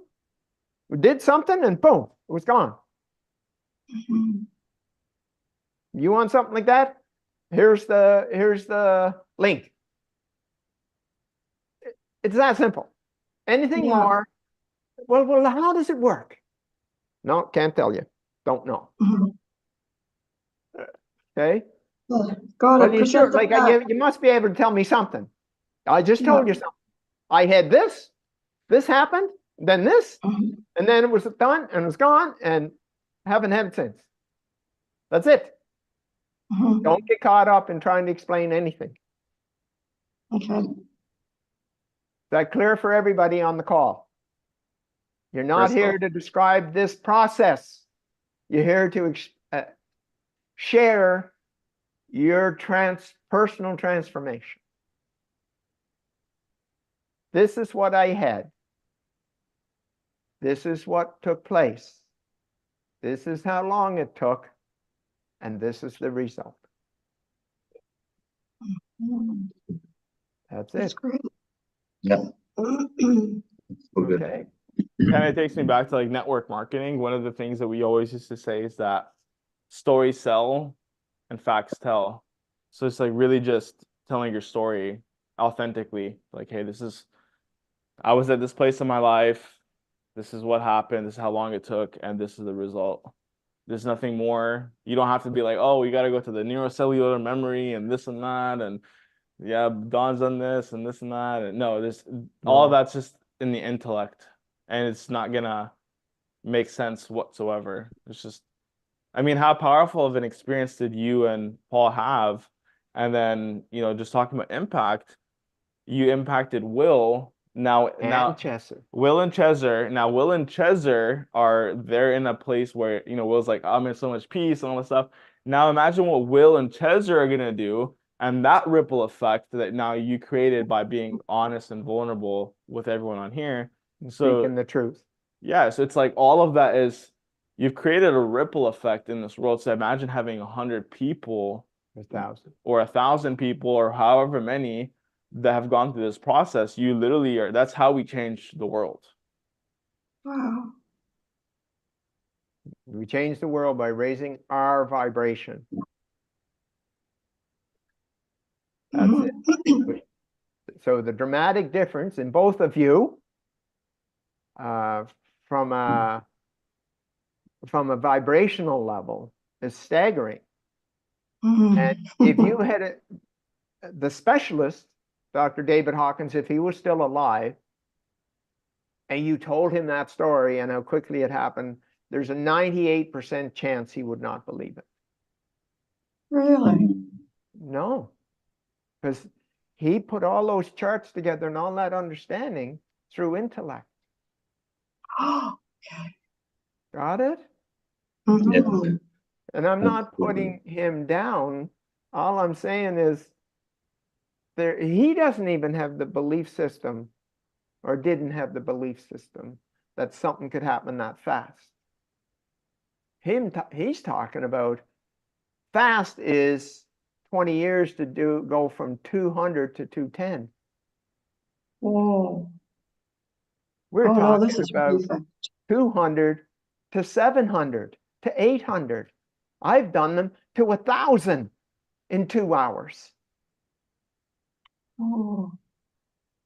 Speaker 2: We did something and boom, it was gone.
Speaker 12: Mm-hmm.
Speaker 2: You want something like that? Here's the link. It's that simple. Anything more? Well, how does it work? No, can't tell you. Don't know.
Speaker 12: Mm-hmm.
Speaker 2: Okay.
Speaker 12: Got
Speaker 2: Well,
Speaker 12: it.
Speaker 2: you sure?
Speaker 12: Present the
Speaker 2: Like
Speaker 12: fact.
Speaker 2: you must be able to tell me something. I just told you something. I had this. This happened. Then this, and then it was done and it was gone, and haven't had it since. That's it.
Speaker 12: Mm-hmm.
Speaker 2: Don't get caught up in trying to explain anything.
Speaker 12: Okay.
Speaker 2: Is that clear for everybody on the call? You're not here to describe this process. You're here to share your personal transformation. This is what I had. This is what took place. This is how long it took. And this is the result. That's
Speaker 12: That's
Speaker 2: it.
Speaker 12: great.
Speaker 11: Yeah.
Speaker 2: Okay.
Speaker 3: Kind of takes me back to like network marketing. One of the things that we always used to say is that stories sell and facts tell. So it's like really just telling your story authentically. Like, hey, I was at this place in my life. This is what happened. This is how long it took. And this is the result. There's nothing more. You don't have to be like, oh, we got to go to the neurocellular memory and this and that. And yeah, Don's done this and this and that. And no, all of that's just in the intellect. And it's not gonna make sense whatsoever. It's just, I mean, how powerful of an experience did you and Paul have? And then, just talking about impact, you impacted Will. Now
Speaker 2: Chesser.
Speaker 3: Will and Chesser. Now Will and Chesser they're in a place where, Will's like, I'm in so much peace and all this stuff. Now imagine what Will and Chesser are gonna do, and that ripple effect that now you created by being honest and vulnerable with everyone on here.
Speaker 2: Speaking the truth.
Speaker 3: Yeah, so it's like all of that is, you've created a ripple effect in this world. So imagine having 100 people,
Speaker 2: 1,000,
Speaker 3: or 1,000 people, or however many that have gone through this process. You literally that's how we change the world.
Speaker 12: Wow.
Speaker 2: We change the world by raising our vibration. That's it. So the dramatic difference in both of you, from a vibrational level, is staggering. And if you had the specialist, Dr. David Hawkins, if he was still alive, and you told him that story and how quickly it happened, there's a 98% chance he would not believe it.
Speaker 12: Really?
Speaker 2: No, because he put all those charts together and all that understanding through intellect. Got it?
Speaker 12: Mhm.
Speaker 2: And I'm not putting him down. All I'm saying is he doesn't even have the belief system, or didn't have the belief system, that something could happen that fast. He's talking about fast is 20 years to go from 200 to 210.
Speaker 12: Whoa.
Speaker 2: We're
Speaker 12: Oh no,
Speaker 2: talking
Speaker 12: this is
Speaker 2: about
Speaker 12: really
Speaker 2: 200 to 700 to 800. I've done them to 1,000 in 2 hours.
Speaker 12: Oh.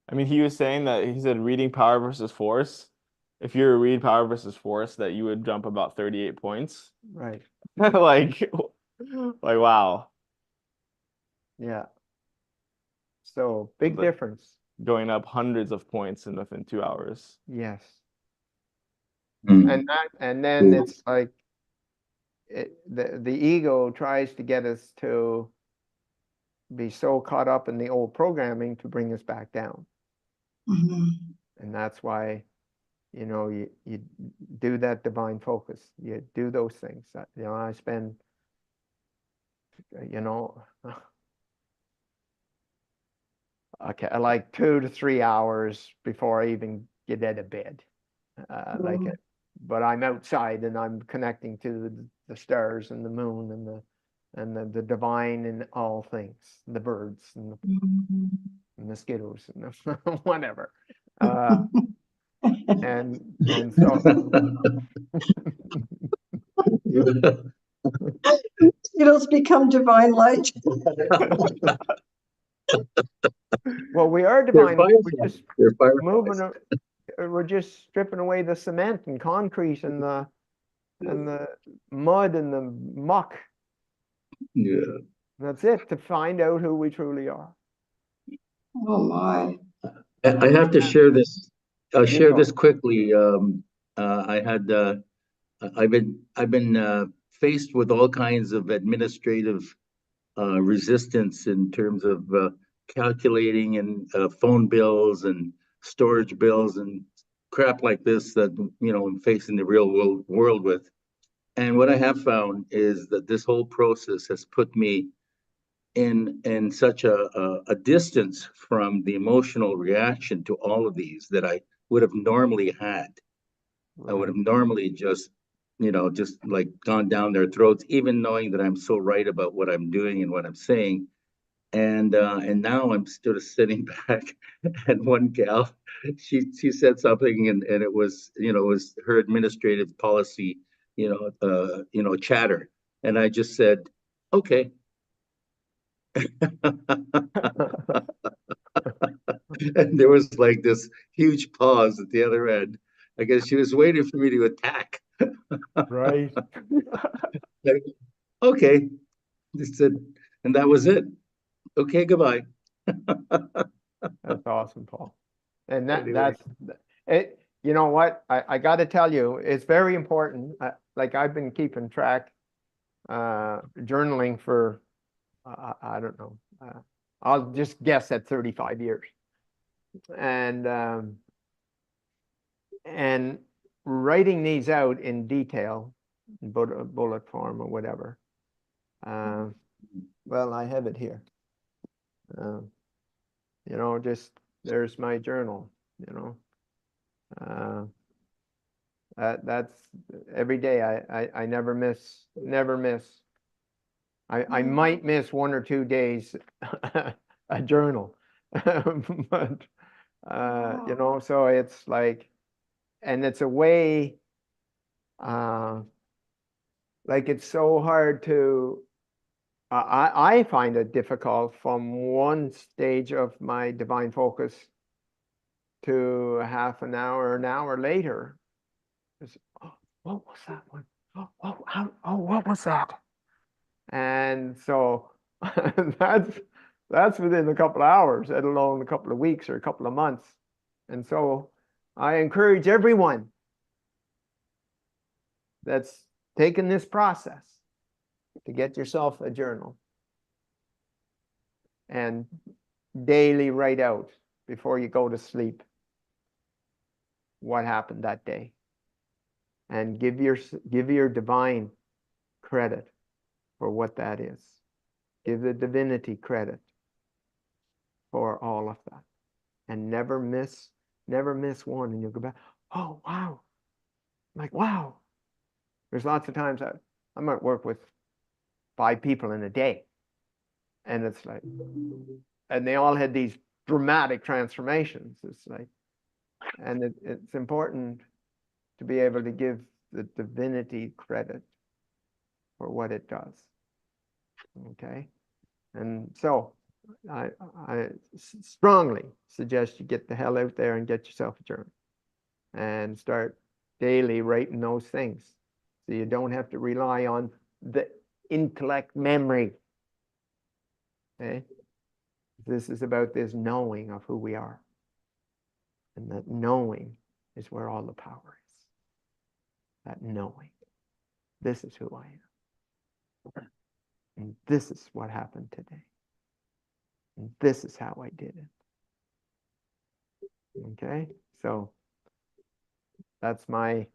Speaker 3: I mean, he was saying that he said reading Power versus Force. If you were to read Power versus Force, that you would jump about 38 points.
Speaker 2: Right.
Speaker 3: like wow.
Speaker 2: Yeah. So big difference.
Speaker 3: Going up hundreds of points within 2 hours.
Speaker 2: Yes.
Speaker 11: Mm.
Speaker 2: And then it's like the ego tries to get us to be so caught up in the old programming to bring us back down.
Speaker 12: Mhm.
Speaker 2: And that's why, you know, you do that divine focus. You do those things. You know, I spend, you know, okay, like 2 to 3 hours before I even get out of bed. Like it, but I'm outside and I'm connecting to the stars and the moon and the divine in all things, the birds and the mosquitoes and the whatever. And so
Speaker 12: Mosquitoes become divine light.
Speaker 2: well, we are
Speaker 11: They're
Speaker 2: divine. We're just
Speaker 11: fireflies.
Speaker 2: moving. We're just stripping away the cement and concrete and the mud and the muck.
Speaker 11: Yeah.
Speaker 2: That's it, to find out who we truly are.
Speaker 12: Oh my.
Speaker 11: I have to share this. I'll share
Speaker 2: go.
Speaker 11: this quickly. I've been faced with all kinds of administrative resistance in terms of calculating and phone bills and storage bills and crap like this that I'm facing the real world with. And what I have found is that this whole process has put me in such a distance from the emotional reaction to all of these that I would have normally had. I would have normally just like gone down their throats, even knowing that I'm so right about what I'm doing and what I'm saying. And now I'm sort of sitting back, and one gal, she said something, and it was it was her administrative policy, chatter, and I just said, okay. And there was like this huge pause at the other end. I guess she was waiting for me to attack.
Speaker 2: Right.
Speaker 11: Like, okay. Just said, and that was it. Okay, goodbye.
Speaker 2: That's awesome, Paul. And
Speaker 11: Anyway.
Speaker 2: that's it. You know what? I got to tell you, it's very important. Like I've been keeping track, journaling for, I don't know, I'll just guess at 35 years. And writing these out in detail, bullet form or whatever. Well, I have it here. Just there's my journal, that's every day. I never miss. I might miss 1 or 2 days a journal, but so it's like, and it's a way, like it's so hard to, I find it difficult from one stage of my divine focus to half an hour later. Oh, what was that one? What was that? And so that's within a couple of hours, let alone a couple of weeks or a couple of months. And so I encourage everyone that's taken this process to get yourself a journal and daily write out before you go to sleep what happened that day, and give your divine credit for what that is. Give the divinity credit for all of that, and never miss one. And you'll go back, oh wow, like wow. There's lots of times I might work with 5 people in a day, and it's like, and they all had these dramatic transformations. It's like, and it's important to be able to give the divinity credit for what it does. Okay, and so I strongly suggest you get the hell out there and get yourself a journal and start daily writing those things, so you don't have to rely on the intellect memory. Okay, this is about this knowing of who we are, and that knowing is where all the power is. That knowing, this is who I am, and this is what happened today, and this is how I did it. Okay, so that's my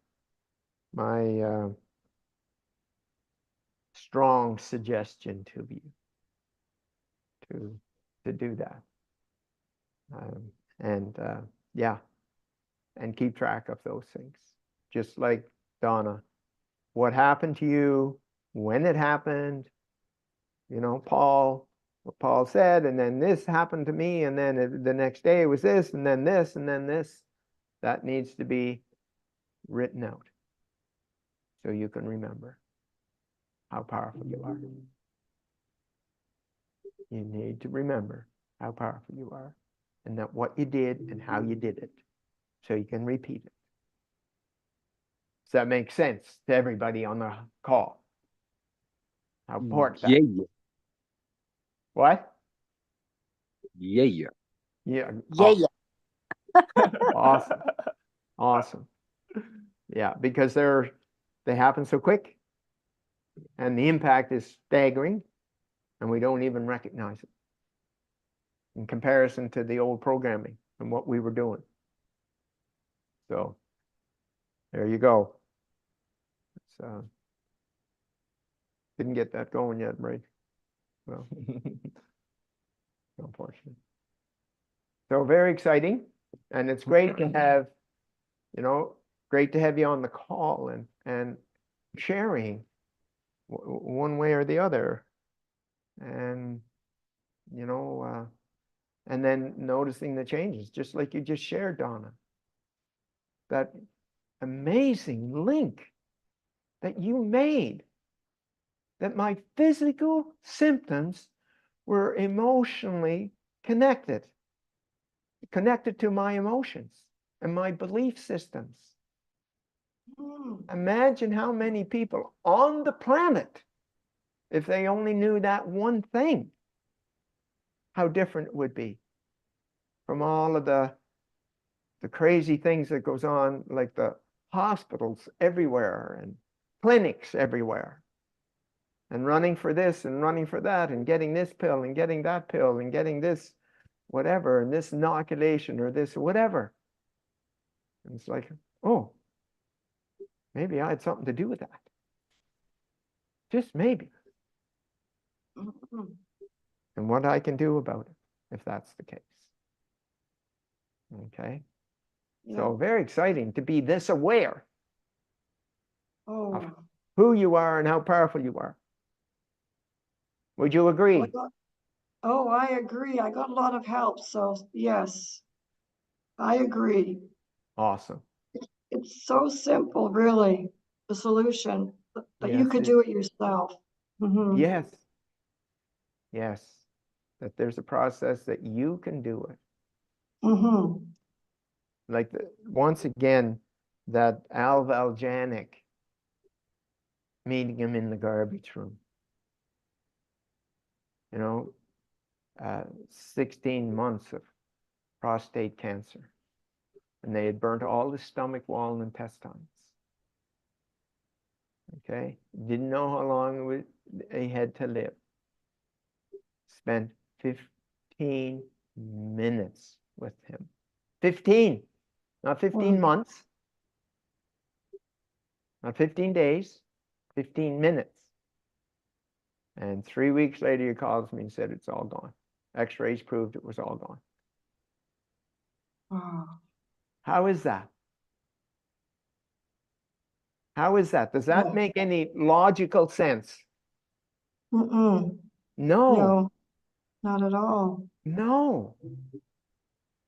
Speaker 2: strong suggestion to you to do that, yeah, and keep track of those things, just like Donna. What happened to you, when it happened, you know, what Paul said, and then this happened to me, and then the next day it was this, and then this, and then this. That needs to be written out so you can remember how powerful you are. You need to remember how powerful you are, and that what you did and how you did it, so you can repeat it. Does that make sense to everybody on the call? How important that?
Speaker 4: Yeah.
Speaker 2: What?
Speaker 4: Yeah.
Speaker 2: Yeah.
Speaker 10: Yeah,
Speaker 2: Awesome.
Speaker 10: yeah.
Speaker 2: Awesome. Awesome. Yeah, because they happen so quick, and the impact is staggering, and we don't even recognize it in comparison to the old programming and what we were doing. So there you go. Didn't get that going yet, right? Well, unfortunately. So very exciting, and it's great to have, great to have you on the call and sharing one way or the other, and and then noticing the changes, just like you just shared, Donna. That amazing link that you made, that my physical symptoms were emotionally connected to my emotions and my belief systems. Imagine how many people on the planet, if they only knew that one thing, how different it would be from all of the crazy things that goes on, like the hospitals everywhere and clinics everywhere, and running for this and running for that, and getting this pill and getting that pill and getting this whatever, and this inoculation or this whatever. And it's like, oh, maybe I had something to do with that. Just maybe. And what I can do about it, if that's the case. Okay. Yeah. So very exciting to be this aware of who you are and how powerful you are. Would you agree?
Speaker 12: I agree. I got a lot of help. So yes, I agree.
Speaker 2: Awesome.
Speaker 12: It's so simple, really, the solution, but you could do it yourself. Mm-hmm.
Speaker 2: Yes. Yes. That there's a process that you can do it.
Speaker 12: Mm-hmm.
Speaker 2: Like once again, that Al Valjanic meeting him in the garbage room. 16 months of prostate cancer. and they had burnt all the stomach wall and intestines. Okay, didn't know how long they had to live. Spent 15 minutes with him. 15, not 15 months, not 15 days, 15 minutes. And 3 weeks later, he calls me and said, it's all gone. X-rays proved it was all gone.
Speaker 12: Wow.
Speaker 2: How is that? How is that? Does that make any logical sense?
Speaker 12: Mm-mm.
Speaker 2: No.
Speaker 12: No, not at all.
Speaker 2: No,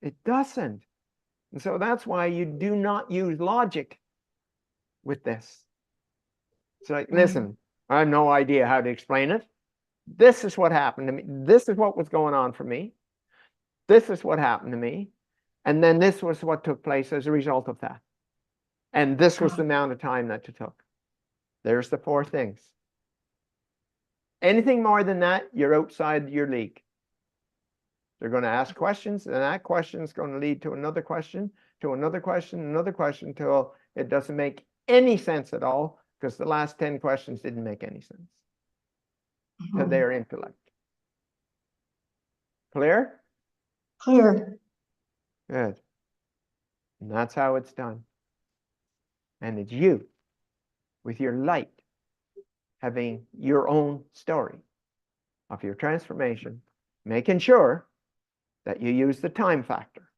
Speaker 2: it doesn't. And so that's why you do not use logic with this. It's like, listen, I have no idea how to explain it. This is what happened to me. This is what was going on for me. This is what happened to me. And then this was what took place as a result of that. And this was the amount of time that it took. There's the 4 things. Anything more than that, you're outside your league. They're going to ask questions, and that question is going to lead to another question, to another question, another question, until it doesn't make any sense at all, because the last 10 questions didn't make any sense to their intellect. Clear?
Speaker 12: Clear.
Speaker 2: Good. And that's how it's done. And it's you, with your light, having your own story of your transformation, making sure that you use the time factor.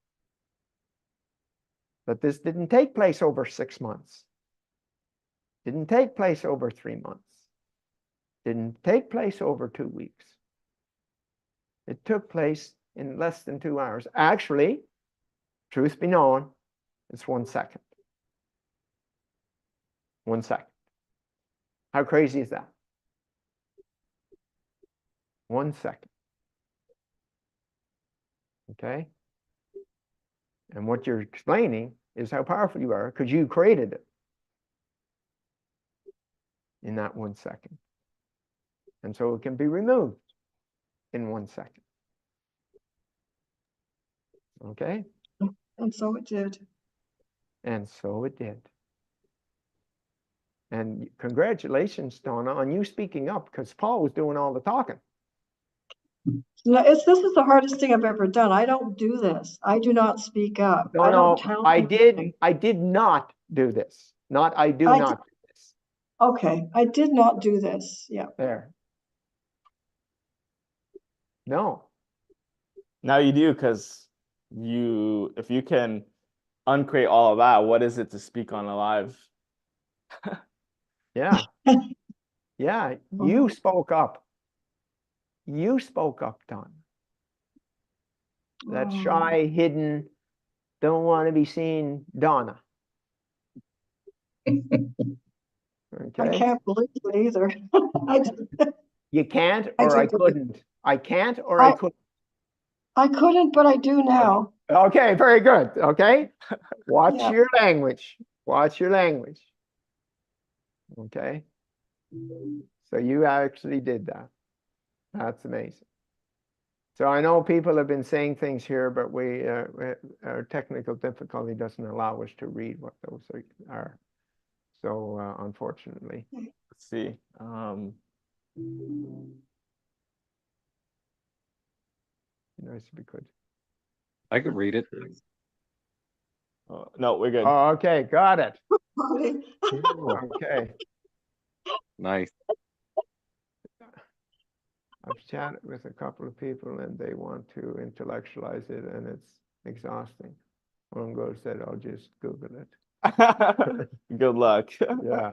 Speaker 2: That this didn't take place over 6 months. Didn't take place over 3 months. Didn't take place over 2 weeks. It took place in less than 2 hours. Actually, truth be known, it's 1 second. 1 second. How crazy is that? 1 second. Okay? And what you're explaining is how powerful you are, because you created it in that 1 second. And so it can be removed in 1 second. Okay?
Speaker 12: And so it did.
Speaker 2: And so it did. And congratulations, Donna, on you speaking up, because Paul was doing all the talking.
Speaker 12: No, this is the hardest thing I've ever done. I don't do this. I do not speak up. I don't tell
Speaker 2: I
Speaker 12: anything.
Speaker 2: did not do this. Not I do
Speaker 12: I
Speaker 2: not do this.
Speaker 12: Okay, I did not do this. Yeah.
Speaker 2: There. No.
Speaker 3: Now you do, because if you can uncreate all of that, what is it to speak on alive?
Speaker 2: Yeah. Yeah, you spoke up. You spoke up, Don. That shy, hidden, don't want to be seen Donna. Okay.
Speaker 12: I can't believe it either.
Speaker 2: You can't, or I couldn't. I can't, or I couldn't.
Speaker 12: I couldn't, but I do now.
Speaker 2: Okay, very good. Okay. Watch your language. Watch your language. Okay. So you actually did that. That's amazing. So I know people have been saying things here, but our technical difficulty doesn't allow us to read what those are. So unfortunately,
Speaker 3: let's see.
Speaker 2: Nice if we could.
Speaker 6: I could read it.
Speaker 3: No, we're good.
Speaker 2: Oh, okay, got it. Okay.
Speaker 6: Nice.
Speaker 2: I've chatted with a couple of people and they want to intellectualize it, and it's exhausting. One girl said, I'll just Google it.
Speaker 3: Good luck.
Speaker 2: Yeah.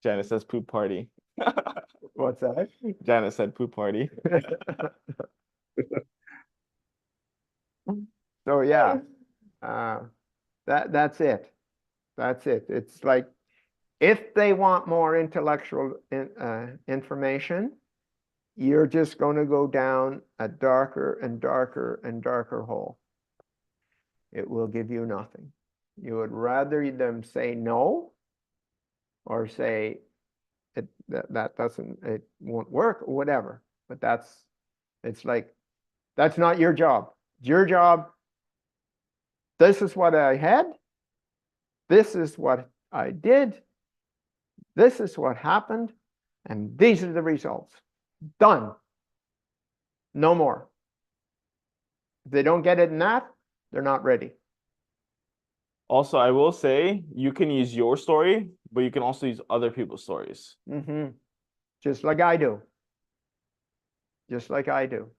Speaker 3: Janet says poop party.
Speaker 2: What's that?
Speaker 3: Janet said poop party.
Speaker 2: So yeah, that's it. That's it. It's like, if they want more intellectual information, you're just going to go down a darker and darker and darker hole. It will give you nothing. You would rather them say no, or say that doesn't, it won't work, or whatever. But it's like, that's not your job. It's your job This is what I had. This is what I did. This is what happened. And these are the results. Done. No more. If they don't get it in that, they're not ready.
Speaker 3: Also, I will say you can use your story, but you can also use other people's stories.
Speaker 2: Just like I do. Just like I do.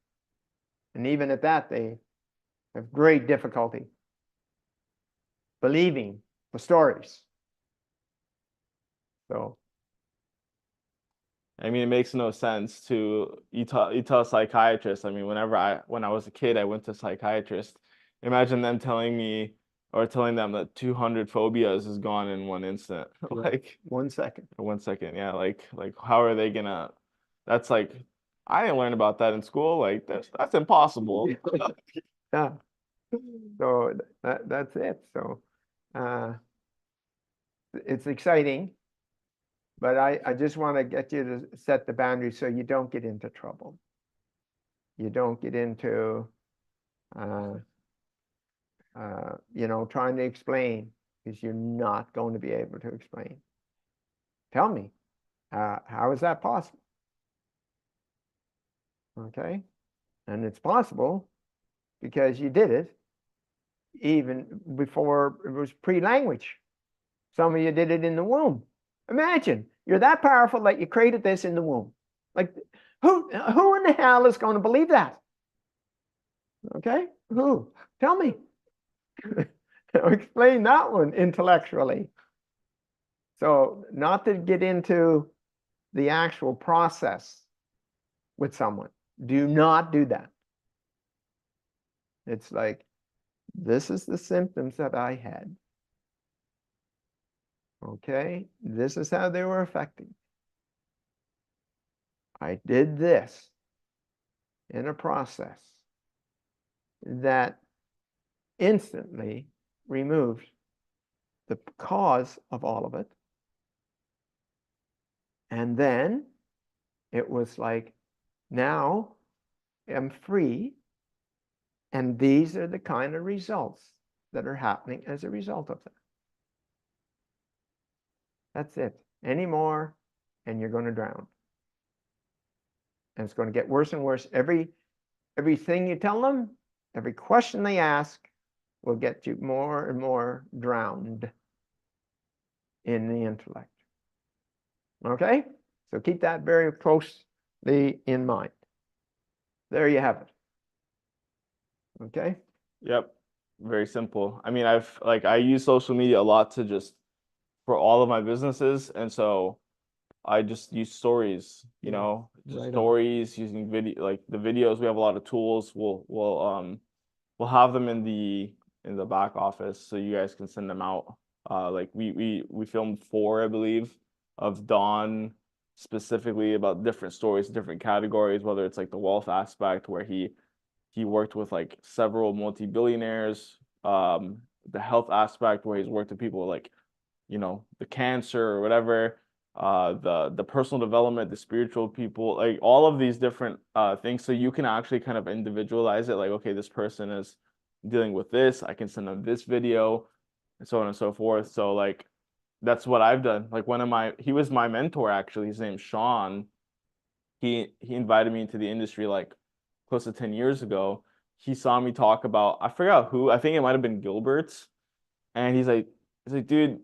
Speaker 2: And even at that, they have great difficulty believing the stories. So,
Speaker 3: I mean, it makes no sense to you tell a psychiatrist. I mean, when I was a kid, I went to a psychiatrist. Imagine them telling me or telling them that 200 phobias is gone in one instant. Like
Speaker 2: 1 second.
Speaker 3: 1 second, yeah. Like how are they gonna? That's like I didn't learn about that in school. Like that's impossible.
Speaker 2: Yeah. So that's it. So it's exciting, but I just want to get you to set the boundaries so you don't get into trouble. You don't get into trying to explain, because you're not going to be able to explain. Tell me, how is that possible? Okay. And it's possible because you did it even before it was pre-language. Some of you did it in the womb. Imagine you're that powerful that you created this in the womb. Like who in the hell is going to believe that? Okay. Who? Tell me. Explain that one intellectually. So not to get into the actual process with someone. Do not do that. It's like, this is the symptoms that I had. Okay, this is how they were affecting. I did this in a process that instantly removed the cause of all of it. And then it was like, now I'm free, and these are the kind of results that are happening as a result of that. That's it. Any more, and you're going to drown. And it's going to get worse and worse. Everything you tell them, every question they ask will get you more and more drowned in the intellect. Okay? So keep that very closely in mind. There you have it. Okay?
Speaker 3: Yep. Very simple. I mean, I use social media a lot to just for all of my businesses, and so I just use stories, just stories using video, like the videos. We have a lot of tools. We'll have them in the back office so you guys can send them out. Like we filmed 4, I believe, of Don specifically about different stories, different categories, whether it's like the wealth aspect where he worked with like several multi-billionaires, the health aspect where he's worked with people like, the cancer or whatever, the personal development, the spiritual people, like all of these different things. So you can actually kind of individualize it. Like, okay, this person is dealing with this. I can send them this video and so on and so forth. So like, that's what I've done. Like he was my mentor, actually. His name's Sean. He invited me into the industry like close to 10 years ago. He saw me talk about, I forgot who, I think it might have been Gilbert's. And he's like, dude,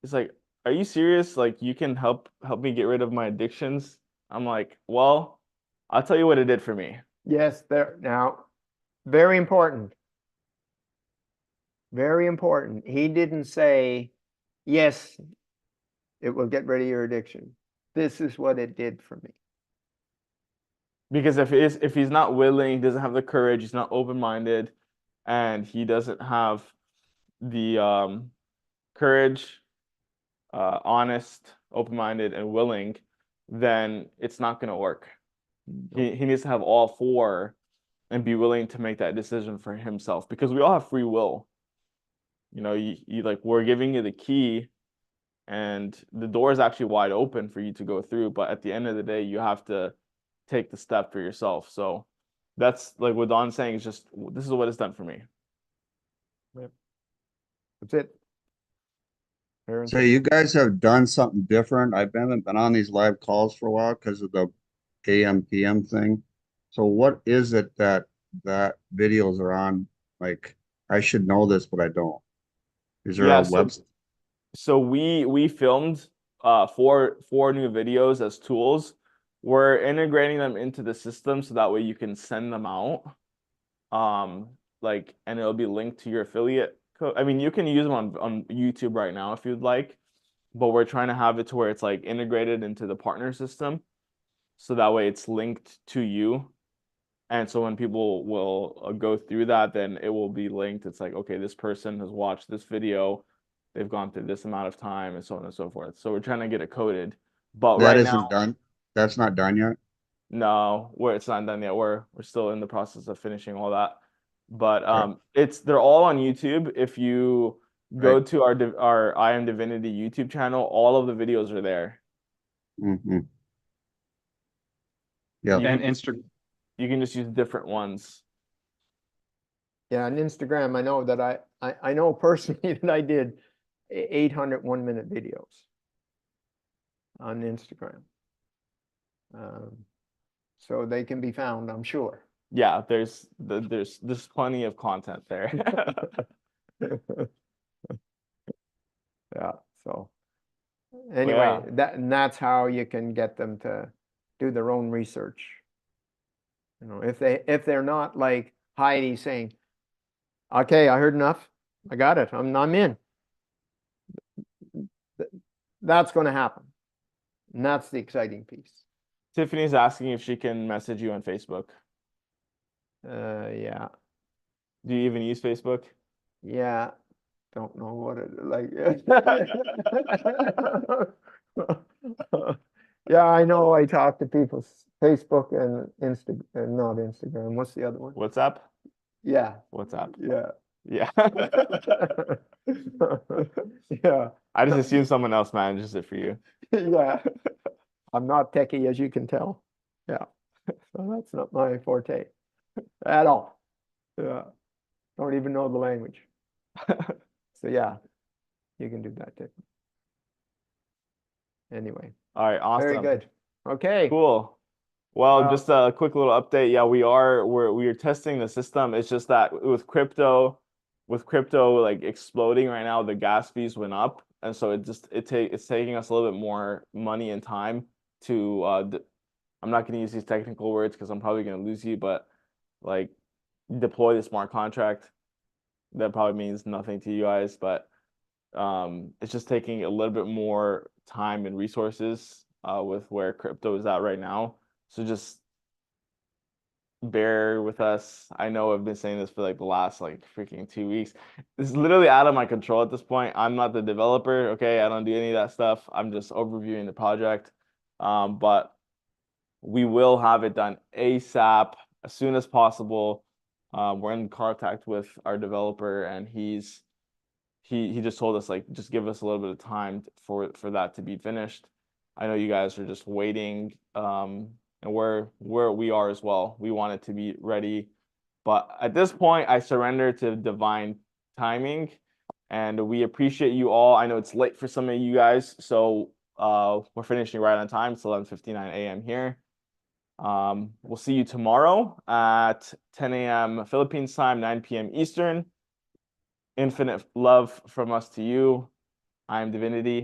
Speaker 3: he's like, are you serious? Like, you can help me get rid of my addictions? I'm like, well, I'll tell you what it did for me.
Speaker 2: Yes, now, very important. Very important. He didn't say, yes, it will get rid of your addiction. This is what it did for me.
Speaker 3: Because if he's not willing, he doesn't have the courage, he's not open-minded, and he doesn't have the courage, honest, open-minded, and willing, then it's not going to work. He needs to have all 4 and be willing to make that decision for himself, because we all have free will. You like, we're giving you the key, and the door is actually wide open for you to go through, but at the end of the day, you have to take the step for yourself. So that's like what Don's saying, is just, this is what it's done for me.
Speaker 2: Yep. That's it. Parents
Speaker 9: So
Speaker 2: are-
Speaker 9: you guys have done something different. I've been on these live calls for a while because of the AM PM thing. So what is it that videos are on? Like, I should know this, but I don't. Is there
Speaker 3: Yeah,
Speaker 9: a website?
Speaker 3: so we filmed four new videos as tools. We're integrating them into the system so that way you can send them out. Like, and it'll be linked to your affiliate code. I mean, you can use them on YouTube right now if you'd like, but we're trying to have it to where it's like integrated into the partner system. So that way it's linked to you. And so when people will go through that, then it will be linked. It's like, okay, this person has watched this video. They've gone through this amount of time and so on and so forth. So we're trying to get it coded. But
Speaker 9: That
Speaker 3: right
Speaker 9: isn't
Speaker 3: now,
Speaker 9: done. That's not done yet.
Speaker 3: no, it's not done yet. We're still in the process of finishing all that. But
Speaker 9: Okay.
Speaker 3: they're all on YouTube. If you go
Speaker 9: Right.
Speaker 3: to our I Am Divinity YouTube channel, all of the videos are there.
Speaker 9: Mm-hmm. Yeah.
Speaker 6: And Instagram.
Speaker 3: You can just use different ones.
Speaker 2: Yeah, on Instagram, I know that I know personally that I did 800 1-minute videos on Instagram. So they can be found, I'm sure.
Speaker 3: Yeah, there's plenty of content there.
Speaker 2: Yeah, so anyway,
Speaker 3: yeah.
Speaker 2: that's how you can get them to do their own research. You know, if they're not like Heidi saying, okay, I heard enough, I got it, I'm in. That's going to happen. And that's the exciting piece.
Speaker 3: Tiffany's asking if she can message you on Facebook.
Speaker 2: Yeah.
Speaker 3: Do you even use Facebook?
Speaker 2: Yeah. Don't know what it like. Yeah, I know. I talk to people. Facebook and not Instagram. What's the other one?
Speaker 3: WhatsApp?
Speaker 2: Yeah.
Speaker 3: WhatsApp.
Speaker 2: Yeah.
Speaker 3: Yeah.
Speaker 2: Yeah.
Speaker 3: I just assume someone else manages it for you.
Speaker 2: Yeah. I'm not techie, as you can tell. Yeah. So that's not my forte at all. Yeah. Don't even know the language. So yeah, you can do that too. Anyway.
Speaker 3: All right, awesome.
Speaker 2: Very good. Okay.
Speaker 3: Cool. Well, just a quick little update. Yeah, we are testing the system. It's just that with crypto like exploding right now, the gas fees went up, and so it's taking us a little bit more money and time to I'm not going to use these technical words because I'm probably going to lose you, but like deploy the smart contract. That probably means nothing to you guys, but it's just taking a little bit more time and resources with where crypto is at right now. So just bear with us. I know I've been saying this for like the last like freaking 2 weeks. It's literally out of my control at this point. I'm not the developer, okay? I don't do any of that stuff. I'm just overviewing the project. But we will have it done ASAP as soon as possible. We're in contact with our developer, and he just told us like just give us a little bit of time for that to be finished. I know you guys are just waiting, and where we are as well. We want it to be ready, but at this point, I surrender to divine timing, and we appreciate you all. I know it's late for some of you guys, so we're finishing right on time. It's 11:59 a.m. here. We'll see you tomorrow at 10 a.m. Philippines time, 9 p.m. Eastern. Infinite love from us to you. I am Divinity.